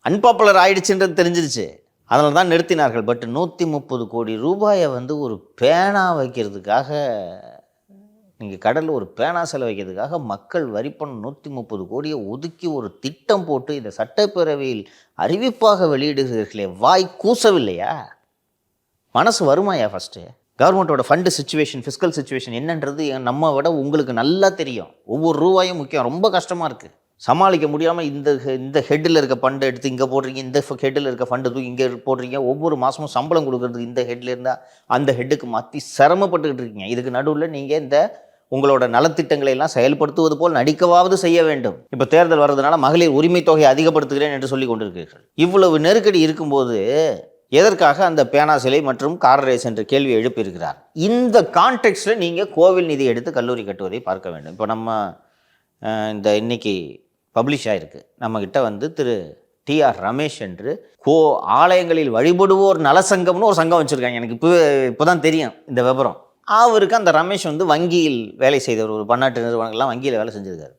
அன்பாப்புலர் ஆயிடுச்சுன்றது தெரிஞ்சிருச்சு, அதனால தான் நிறுத்தினார்கள். பட் 130 கோடி ரூபாயை வந்து ஒரு பேனா வைக்கிறதுக்காக, நீங்கள் கடலில் ஒரு பேனா செலவைக்கிறதுக்காக மக்கள் வரிப்பணம் 130 கோடியை ஒதுக்கி ஒரு திட்டம் போட்டு இந்த சட்டப்பேரவையில் அறிவிப்பாக வெளியிடுகிறீர்களே, வாய் கூசவில்லையா? மனசு வருமாயா? ஃபஸ்ட்டு கவர்மெண்ட்டோட ஃபண்டு சுச்சுவேஷன், ஃபிஸ்கல் சுச்சுவேஷன் என்னன்றது நம்ம விட உங்களுக்கு நல்லா தெரியும். ஒவ்வொரு ரூபாயும் முக்கியம். ரொம்ப கஷ்டமாக இருக்குது, சமாளிக்க முடியாமல் இந்த ஹெட்டில் இருக்க ஃபண்டை எடுத்து இங்கே போடுறீங்க, இந்த ஹெட்டில் இருக்க ஃபண்டை தூக்கி இங்கே போடுறீங்க, ஒவ்வொரு மாதமும் சம்பளம் கொடுக்குறதுக்கு இந்த ஹெட்டில் இருந்தால் அந்த ஹெட்டுக்கு மாற்றி சிரமப்பட்டுக்கிட்டு இருக்கீங்க. இதுக்கு நடுவில் நீங்கள் இந்த உங்களோட நலத்திட்டங்களை எல்லாம் செயல்படுத்துவது போல் நடிக்கவாவது செய்ய வேண்டும். இப்போ தேர்தல் வர்றதுனால மகளிர் உரிமை தொகையை அதிகப்படுத்துகிறேன் என்று சொல்லி கொண்டிருக்கிறீர்கள். இவ்வளவு நெருக்கடி இருக்கும்போது எதற்காக அந்த பேனா சிலை மற்றும் கார் ரேஸ் என்ற கேள்வி எழுப்பியிருக்கிறார்? இந்த கான்டெக்ஸ்டில் நீங்கள் கோவில் நிதி எடுத்து கல்லூரி கட்டுவதை பார்க்க வேண்டும். இப்போ நம்ம இந்த இன்னைக்கு பப்ளிஷ் ஆகிருக்கு, நம்மக்கிட்ட வந்து திரு TR ரமேஷ் என்று ஆலயங்களில் வழிபடுவோர் நலசங்கம்னு ஒரு சங்கம் வச்சுருக்காங்க. எனக்கு இப்போ தான் தெரியும் இந்த விவரம். அவருக்கு அந்த ரமேஷ் வந்து வங்கியில் வேலை செய்தவர், ஒரு பன்னாட்டு நிறுவனங்கள்லாம் வங்கியில் வேலை செஞ்சுருக்காரு.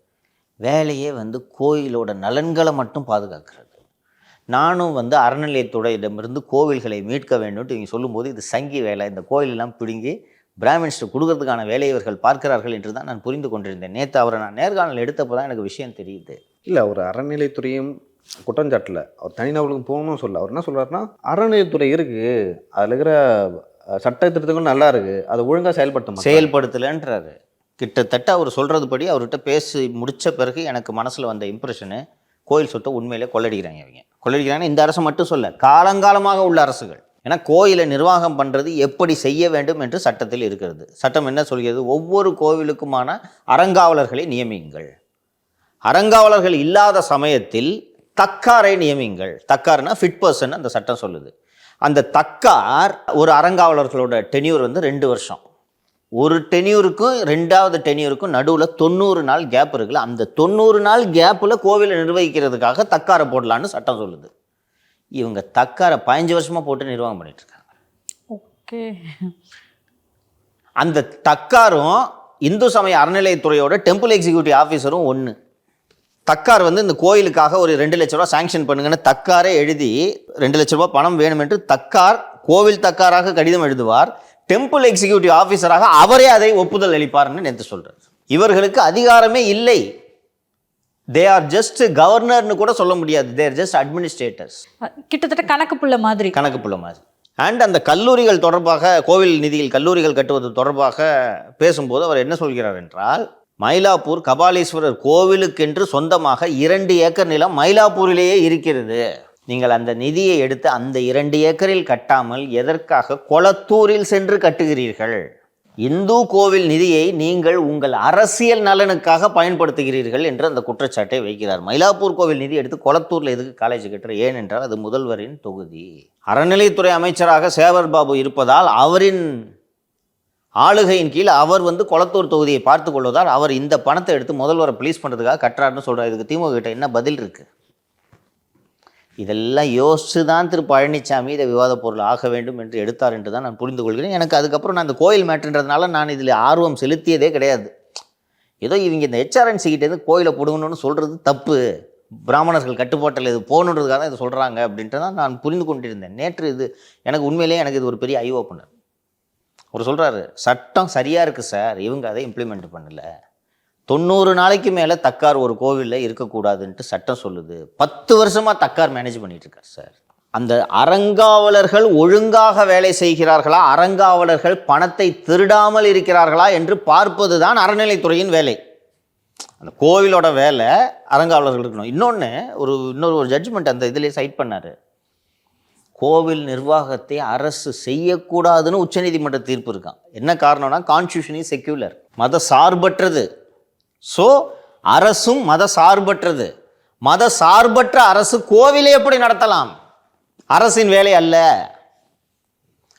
வேலையே வந்து கோயிலோட நலன்களை மட்டும் பாதுகாக்கிறது. நானும் வந்து அறநிலையத்துறையிடமிருந்து கோவில்களை மீட்க வேண்டும்ட்டு இவங்க சொல்லும்போது இது சங்கி வேலை, இந்த கோயிலெல்லாம் பிடுங்கி பிராமின்ஸ்ட்டு கொடுக்கறதுக்கான வேலையை இவர்கள் பார்க்கிறார்கள் என்று தான் நான் புரிந்து கொண்டிருந்தேன். நேற்று அவரை நான் நேர்காணல் எடுத்தப்போ தான் எனக்கு விஷயம் தெரியுது. இல்லை, அவர் அறநிலைத்துறையும் குற்றஞ்சாட்டில் அவர் தனிநபர்களுக்கு போகணும்னு சொல்ல, அவர் என்ன சொல்கிறாருன்னா அறநிலையத்துறை இருக்குது, அதில் இருக்கிற சட்ட திருத்தங்களும் நல்லா இருக்குது, அதை ஒழுங்காக செயல்படுத்தலைன்றாரு. கிட்டத்தட்ட அவர் சொல்கிறது படி அவர்கிட்ட பேசி முடித்த பிறகு எனக்கு மனசில் வந்த இம்ப்ரெஷனு, கோயில் சொத்தை உண்மையிலே கொள்ளடிக்கிறாங்க. அவங்க கொள்ளடிக்கிறாங்கன்னா இந்த அரசு மட்டும் சொல்ல, காலங்காலமாக உள்ள அரசுகள். ஏன்னா கோயிலை நிர்வாகம் பண்ணுறது எப்படி செய்ய வேண்டும் என்று சட்டத்தில் இருக்கிறது. சட்டம் என்ன சொல்கிறது? ஒவ்வொரு கோவிலுக்குமான அறங்காவலர்களை நியமியுங்கள். அறங்காவலர்கள் இல்லாத சமயத்தில் தக்காரை நியமிங்கள். தக்கார்னா ஃபிட் பர்சன் அந்த சட்டம் சொல்லுது. அந்த தக்கார் ஒரு அறங்காவலர்களோட டென்யூர் வந்து 2 வருஷம். ஒரு டென்யூருக்கும் 2வது டென்யூருக்கும் நடுவில் 90 நாள் கேப் இருக்குல்ல, அந்த 90 நாள் கேப்பில் கோவிலை நிர்வகிக்கிறதுக்காக தக்காரை போடலான்னு சட்டம் சொல்லுது. இவங்க தக்காரை 15 வருஷமாக போட்டு நிர்வாகம் பண்ணிட்டு இருக்காங்க. ஓகே, அந்த தக்காரும் இந்து சமய அறநிலையத்துறையோட டெம்பிள் எக்ஸிக்யூட்டிவ் ஆஃபீஸரும் ஒன்று. தக்கார் வந்து இந்த கோயிலுக்காக ஒரு 2 லட்ச ரூபா சாங்ஷன் பண்ணுங்கன்னு தக்காரே எழுதி 2 லட்ச ரூபா பணம் வேணும் என்று தக்கார் கோவில் தக்காராக கடிதம் எழுதுவார். டெம்பிள் எக்ஸிக்யூட்டிவ் ஆஃபீஸராக அவரே அதை ஒப்புதல் அளிப்பார்னு நேற்று சொல்றாரு. இவர்களுக்கு அதிகாரமே இல்லை. தே ஆர் ஜஸ்ட் கவர்னர்னு கூட சொல்ல முடியாது. They are just administrators. கிட்டத்தட்ட கணக்கு புள்ள மாதிரி. அண்ட் அந்த கல்லூரிகள் தொடர்பாக, கோவில் நிதியில் கல்லூரிகள் கட்டுவது தொடர்பாக பேசும்போது அவர் என்ன சொல்கிறார் என்றால், மயிலாப்பூர் கபாலீஸ்வரர் கோவிலுக்கென்று சொந்தமாக 2 ஏக்கர் நிலம் மயிலாப்பூரிலேயே இருக்கிறது. நீங்கள் அந்த நிதியை எடுத்து அந்த 2 ஏக்கரில் கட்டாமல் எதற்காக கொளத்தூரில் சென்று கட்டுகிறீர்கள்? இந்து கோவில் நிதியை நீங்கள் உங்கள் அரசியல் நலனுக்காக பயன்படுத்துகிறீர்கள் என்று அந்த குற்றச்சாட்டை வைக்கிறார். மயிலாப்பூர் கோவில் நிதி எடுத்து கொளத்தூரில் எதுக்கு காலேஜ் கட்டுற? ஏனென்றால் அது முதல்வரின் தொகுதி. அறநிலைத்துறை அமைச்சராக சேவர் பாபு இருப்பதால் அவரின் ஆளுகையின் கீழ் அவர் வந்து கொளத்தூர் தொகுதியை பார்த்து கொள்வதால் அவர் இந்த பணத்தை எடுத்து முதல்வரை ப்ளீஸ் பண்ணுறதுக்காக கட்டுறாருன்னு சொல்கிறார். இதுக்கு திமுக கிட்ட என்ன பதில் இருக்குது? இதெல்லாம் யோசிச்சு தான் திரு பழனிசாமி இதை விவாத பொருள் ஆக வேண்டும் என்று எடுத்தார் என்று தான் நான் புரிந்து கொள்கிறேன். எனக்கு அதுக்கப்புறம் நான் இந்த கோயில் மேட்டுன்றதுனால நான் இதில் ஆர்வம் செலுத்தியதே கிடையாது. ஏதோ இவங்க இந்த HRNC கோயிலை பிடுங்கணும்னு சொல்கிறது தப்பு, பிராமணர்கள் கட்டுப்பாட்டில் இது போகணுன்றதுக்காக தான் இதை சொல்கிறாங்க அப்படின்ட்டு தான் நான் புரிந்து கொண்டிருந்தேன். நேற்று இது எனக்கு உண்மையிலேயே எனக்கு இது ஒரு பெரிய ஐ ஓப்பனர். அவர் சொல்கிறாரு, சட்டம் சரியாக இருக்குது சார், இவங்க அதை இம்ப்ளிமெண்ட் பண்ணலை. 90 நாளைக்கு மேலே தக்கார் ஒரு கோவிலில் இருக்கக்கூடாதுன்ட்டு சட்டம் சொல்லுது. 10 வருஷமாக தக்கார் மேனேஜ் பண்ணிட்டு இருக்கார் சார். அந்த அறங்காவலர்கள் ஒழுங்காக வேலை செய்கிறார்களா, அறங்காவலர்கள் பணத்தை திருடாமல் இருக்கிறார்களா என்று பார்ப்பது தான் அறநிலைத்துறையின் வேலை. அந்த கோவிலோட வேலை அறங்காவலர்கள் இருக்கணும். இன்னொரு ஜட்ஜ்மெண்ட் அந்த இதிலே சைட் பண்ணார். கோவில் நிர்வாகத்தை அரசு செய்யக்கூடாதுன்னு உச்சநீதிமன்ற தீர்ப்பு இருக்கான். என்ன காரணம்னா, கான்ஸ்டியூஷன் இஸ் செக்யூலர், மத சார்பற்றது. ஸோ அரசும் மத சார்பற்றது. மத சார்பற்ற அரசு கோவிலை எப்படி நடத்தலாம்? அரசின் வேலை அல்ல.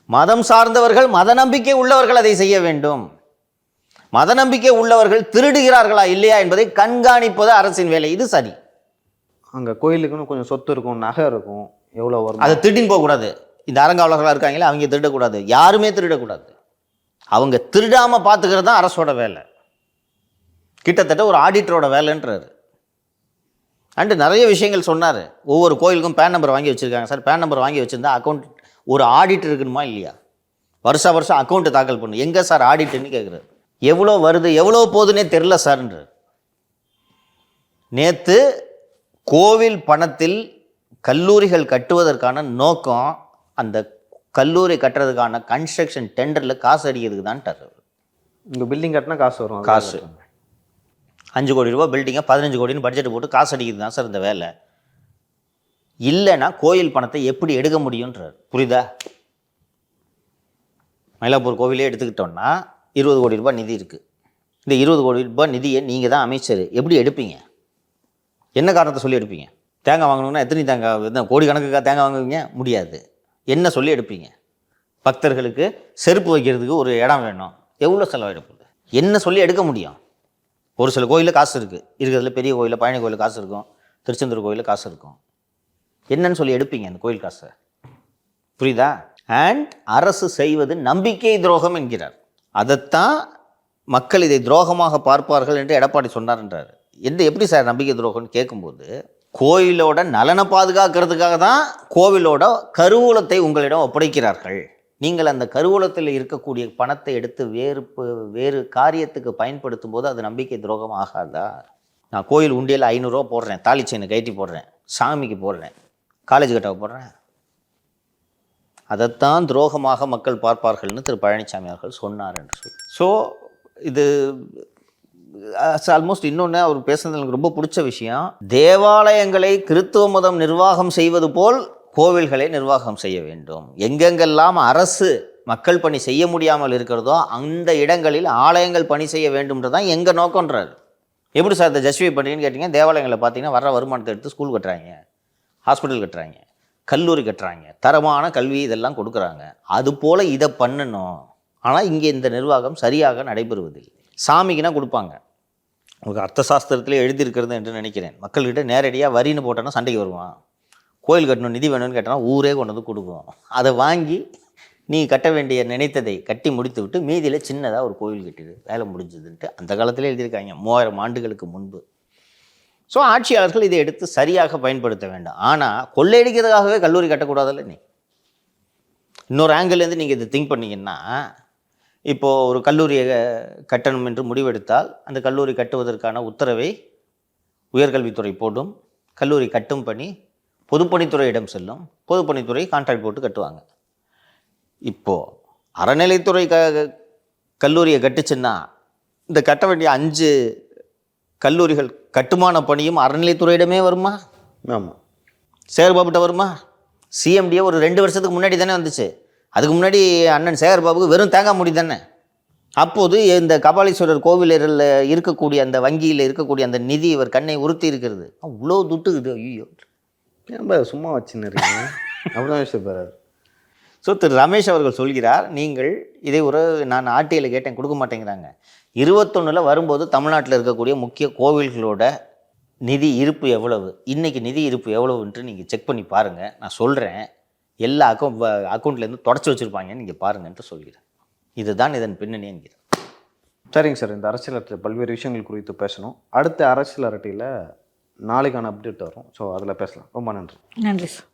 மதம் சார்ந்தவர்கள், மத நம்பிக்கை உள்ளவர்கள் அதை செய்ய வேண்டும். மத நம்பிக்கை உள்ளவர்கள் திருடுகிறார்களா இல்லையா என்பதை கண்காணிப்பது அரசின் வேலை. இது சரி. அங்கே கோயிலுக்குன்னு கொஞ்சம் சொத்து இருக்கும், நகை இருக்கும், எவ்வளோ வரும், அதை திருடின்னு போகக்கூடாது. இந்த அறங்காவலர்களாக இருக்காங்களே அவங்க திருடக்கூடாது, யாருமே திருடக்கூடாது. அவங்க திருடாமல் பார்த்துக்கிறது தான் அரசோட வேலை. கிட்டத்தட்ட ஒரு ஆடிட்டரோட வேலைன்றாரு. அண்டு நிறைய விஷயங்கள் சொன்னார். ஒவ்வொரு கோயிலுக்கும் பேன் நம்பர் வாங்கி வச்சுருக்காங்க சார். பேன் நம்பர் வாங்கி வச்சுருந்தா அக்கௌண்ட் ஒரு ஆடிட் இருக்கணுமா இல்லையா? வருஷம் அக்கௌண்ட்டு தாக்கல் பண்ணு. எங்கே சார் ஆடிட்டுன்னு கேட்குறாரு. எவ்வளோ வருது எவ்வளோ போகுதுன்னே தெரில சார்ன்ற. நேற்று கோவில் பணத்தில் கல்லூரிகள் கட்டுவதற்கான நோக்கம் அந்த கல்லூரி கட்டுறதுக்கான கன்ஸ்ட்ரக்ஷன் டெண்டரில் காசு அடிக்கிறதுக்கு தான்ட்டார். இங்கே பில்டிங் கட்டினா காசு வரும். காசு 5 கோடி ரூபா பில்டிங்கை 15 கோடின்னு பட்ஜெட் போட்டு காசு அடிக்கிறது தான் சார் இந்த வேலை. இல்லைன்னா கோயில் பணத்தை எப்படி எடுக்க முடியுன்றார். புரியுதா? மயிலாப்பூர் கோவிலே எடுத்துக்கிட்டோம்னா 20 கோடி ரூபாய் நிதி இருக்குது. இந்த 20 கோடி ரூபாய் நிதியை நீங்கள் தான் அமைச்சர், எப்படி எடுப்பீங்க? என்ன காரணத்தை சொல்லி எடுப்பீங்க? தேங்காய் வாங்கணும்னா எத்தனை தேங்காய், கோடி கணக்குக்காக தேங்காய் வாங்குவீங்க? முடியாது. என்ன சொல்லி எடுப்பீங்க? பக்தர்களுக்கு செருப்பு வைக்கிறதுக்கு ஒரு இடம் வேணும், எவ்வளோ செலவாயிடப்போகுது? என்ன சொல்லி எடுக்க முடியும்? ஒரு சில கோயிலில் காசு இருக்குது, இருக்கிறதுல பெரிய கோயிலில் பழனி கோயிலில் காசு இருக்கும், திருச்செந்தூர் கோயிலில் காசு இருக்கும். என்னன்னு சொல்லி எடுப்பீங்க அந்த கோயில் காசை? புரியுதா? அண்ட் அரசு செய்வது நம்பிக்கை துரோகம் என்கிறார். அதைத்தான் மக்கள் இதை துரோகமாக பார்ப்பார்கள் என்று எடப்பாடி சொன்னார்ன்றார். எப்படி சார் நம்பிக்கை துரோகம்னு கேட்கும்போது, கோயிலோட நலனை பாதுகாக்கிறதுக்காக தான் கோவிலோட கருவூலத்தை உங்களிடம் ஒப்படைக்கிறார்கள். நீங்கள் அந்த கருவூலத்தில் இருக்கக்கூடிய பணத்தை எடுத்து வேறு காரியத்துக்கு பயன்படுத்தும் போது அது நம்பிக்கை துரோகம் ஆகாதா? நான் கோயில் உண்டியல் 500 ரூபா போடுறேன், தாலி செயினை கைட்டி போடுறேன், சாமிக்கு போடுறேன், காலேஜ் கட்ட போடுறேன், அதைத்தான் துரோகமாக மக்கள் பார்ப்பார்கள்னு திரு பழனிசாமி அவர்கள் சொன்னார் என்று சொல்லி. ஸோ இது ஆல்மோஸ்ட் இன்னொன்று அவர் பேசுனது எனக்கு ரொம்ப பிடிச்ச விஷயம், தேவாலயங்களை கிறித்துவ மதம் நிர்வாகம் செய்வது போல் கோவில்களை நிர்வாகம் செய்ய வேண்டும். எங்கெங்கெல்லாம் அரசு மக்கள் பணி செய்ய முடியாமல் இருக்கிறதோ அந்த இடங்களில் ஆலயங்கள் பணி செய்ய வேண்டும்ன்றதான் எங்கள் நோக்கன்றார். எப்படி சார் இதை ஜஸ்டிஃபை பண்ணுறீங்கன்னு கேட்டிங்கன்னா, தேவாலயங்களை பார்த்தீங்கன்னா வர்ற வருமானத்தை எடுத்து ஸ்கூல் கட்டுறாங்க, ஹாஸ்பிட்டல் கட்டுறாங்க, கல்லூரி கட்டுறாங்க, தரமான கல்வி இதெல்லாம் கொடுக்குறாங்க. அதுபோல் இதை பண்ணணும். ஆனால் இங்கே இந்த நிர்வாகம் சரியாக நடைபெறுவதில்லை. சாமிக்குனா கொடுப்பாங்க, உங்களுக்கு அர்த்த சாஸ்திரத்தில் எழுதியிருக்கிறது என்று நினைக்கிறேன். மக்கள்கிட்ட நேரடியாக வரின்னு போட்டோன்னா சண்டைக்கு வருவான். கோயில் கட்டணும் நிதி வேணும்னு கேட்டோன்னா ஊரே கொண்டு வந்து கொடுக்கும். அதை வாங்கி நீ கட்ட வேண்டிய நினைத்ததை கட்டி முடித்து விட்டு மீதியில் சின்னதாக ஒரு கோயில் கட்டிடு, வேலை முடிஞ்சதுன்ட்டு அந்த காலத்தில் எழுதியிருக்காங்க 3000 ஆண்டுகளுக்கு முன்பு. ஸோ ஆட்சியாளர்கள் இதை எடுத்து சரியாக பயன்படுத்த வேண்டும். ஆனால் கொள்ளையடிக்கிறதுக்காகவே கல்லூரி கட்டக்கூடாதுல்ல. நீ இன்னொரு ஆங்கிள்லேருந்து நீங்கள் இதை திங்க் பண்ணிங்கன்னா, இப்போது ஒரு கல்லூரியை கட்டணும் என்று முடிவெடுத்தால் அந்த கல்லூரி கட்டுவதற்கான உத்தரவை உயர்கல்வித்துறை போடும், கல்லூரி கட்டும் பணி பொதுப்பணித்துறையிடம் செல்லும், பொதுப்பணித்துறை கான்ட்ராக்ட் போட்டு கட்டுவாங்க. இப்போது அறநிலைத்துறை கல்லூரியை கட்டுச்சுன்னா இந்த கட்ட வேண்டிய 5 கல்லூரிகள் கட்டுமான பணியும் அறநிலைத்துறையிடமே வருமா? ஆமாம். சேகர்பாபுட்ட வருமா? சிஎம்டியே ஒரு 2 வருஷத்துக்கு முன்னாடி தானே வந்துச்சு. அதுக்கு முன்னாடி அண்ணன் சேகர்பாபுக்கு வெறும் தேங்காய் மூடி தானே. அப்போது இந்த கபாலீஸ்வரர் கோவிலில் இருக்கக்கூடிய அந்த வங்கியில் இருக்கக்கூடிய அந்த நிதி இவர் கண்ணை உறுத்தி இருக்கிறது. அவ்வளோ துட்டுக்குது. ஐயோ, ஏன்பா சும்மா வச்சுன்னு அப்படிதான் யோசிப்பார். ஸோ திரு ரமேஷ் அவர்கள் சொல்கிறார், நீங்கள் இதை நான் ஆர்டிஐயில் கேட்டேன், கொடுக்க மாட்டேங்கிறாங்க. 21 வரும்போது தமிழ்நாட்டில் இருக்கக்கூடிய முக்கிய கோவில்களோட நிதி இருப்பு எவ்வளவு, இன்றைக்கி நிதி இருப்பு எவ்வளவுன்ட்டு நீங்கள் செக் பண்ணி பாருங்கள், நான் சொல்கிறேன். எல்லா அக்கௌண்ட்லேருந்து தொடச்சி வச்சுருப்பாங்கன்னு நீங்கள் பாருங்கன்ட்டு சொல்கிறேன். இதுதான் இதன் பின்னணி என்கிறேன். சரிங்க சார், இந்த அரசியல் அரட்டை பல்வேறு விஷயங்கள் குறித்து பேசணும். அடுத்த அரசியல் அரட்டையில் நாளைக்கான அப்டேட் வரும். ஸோ அதில் பேசலாம். ரொம்ப நன்றி. நன்றி சார்.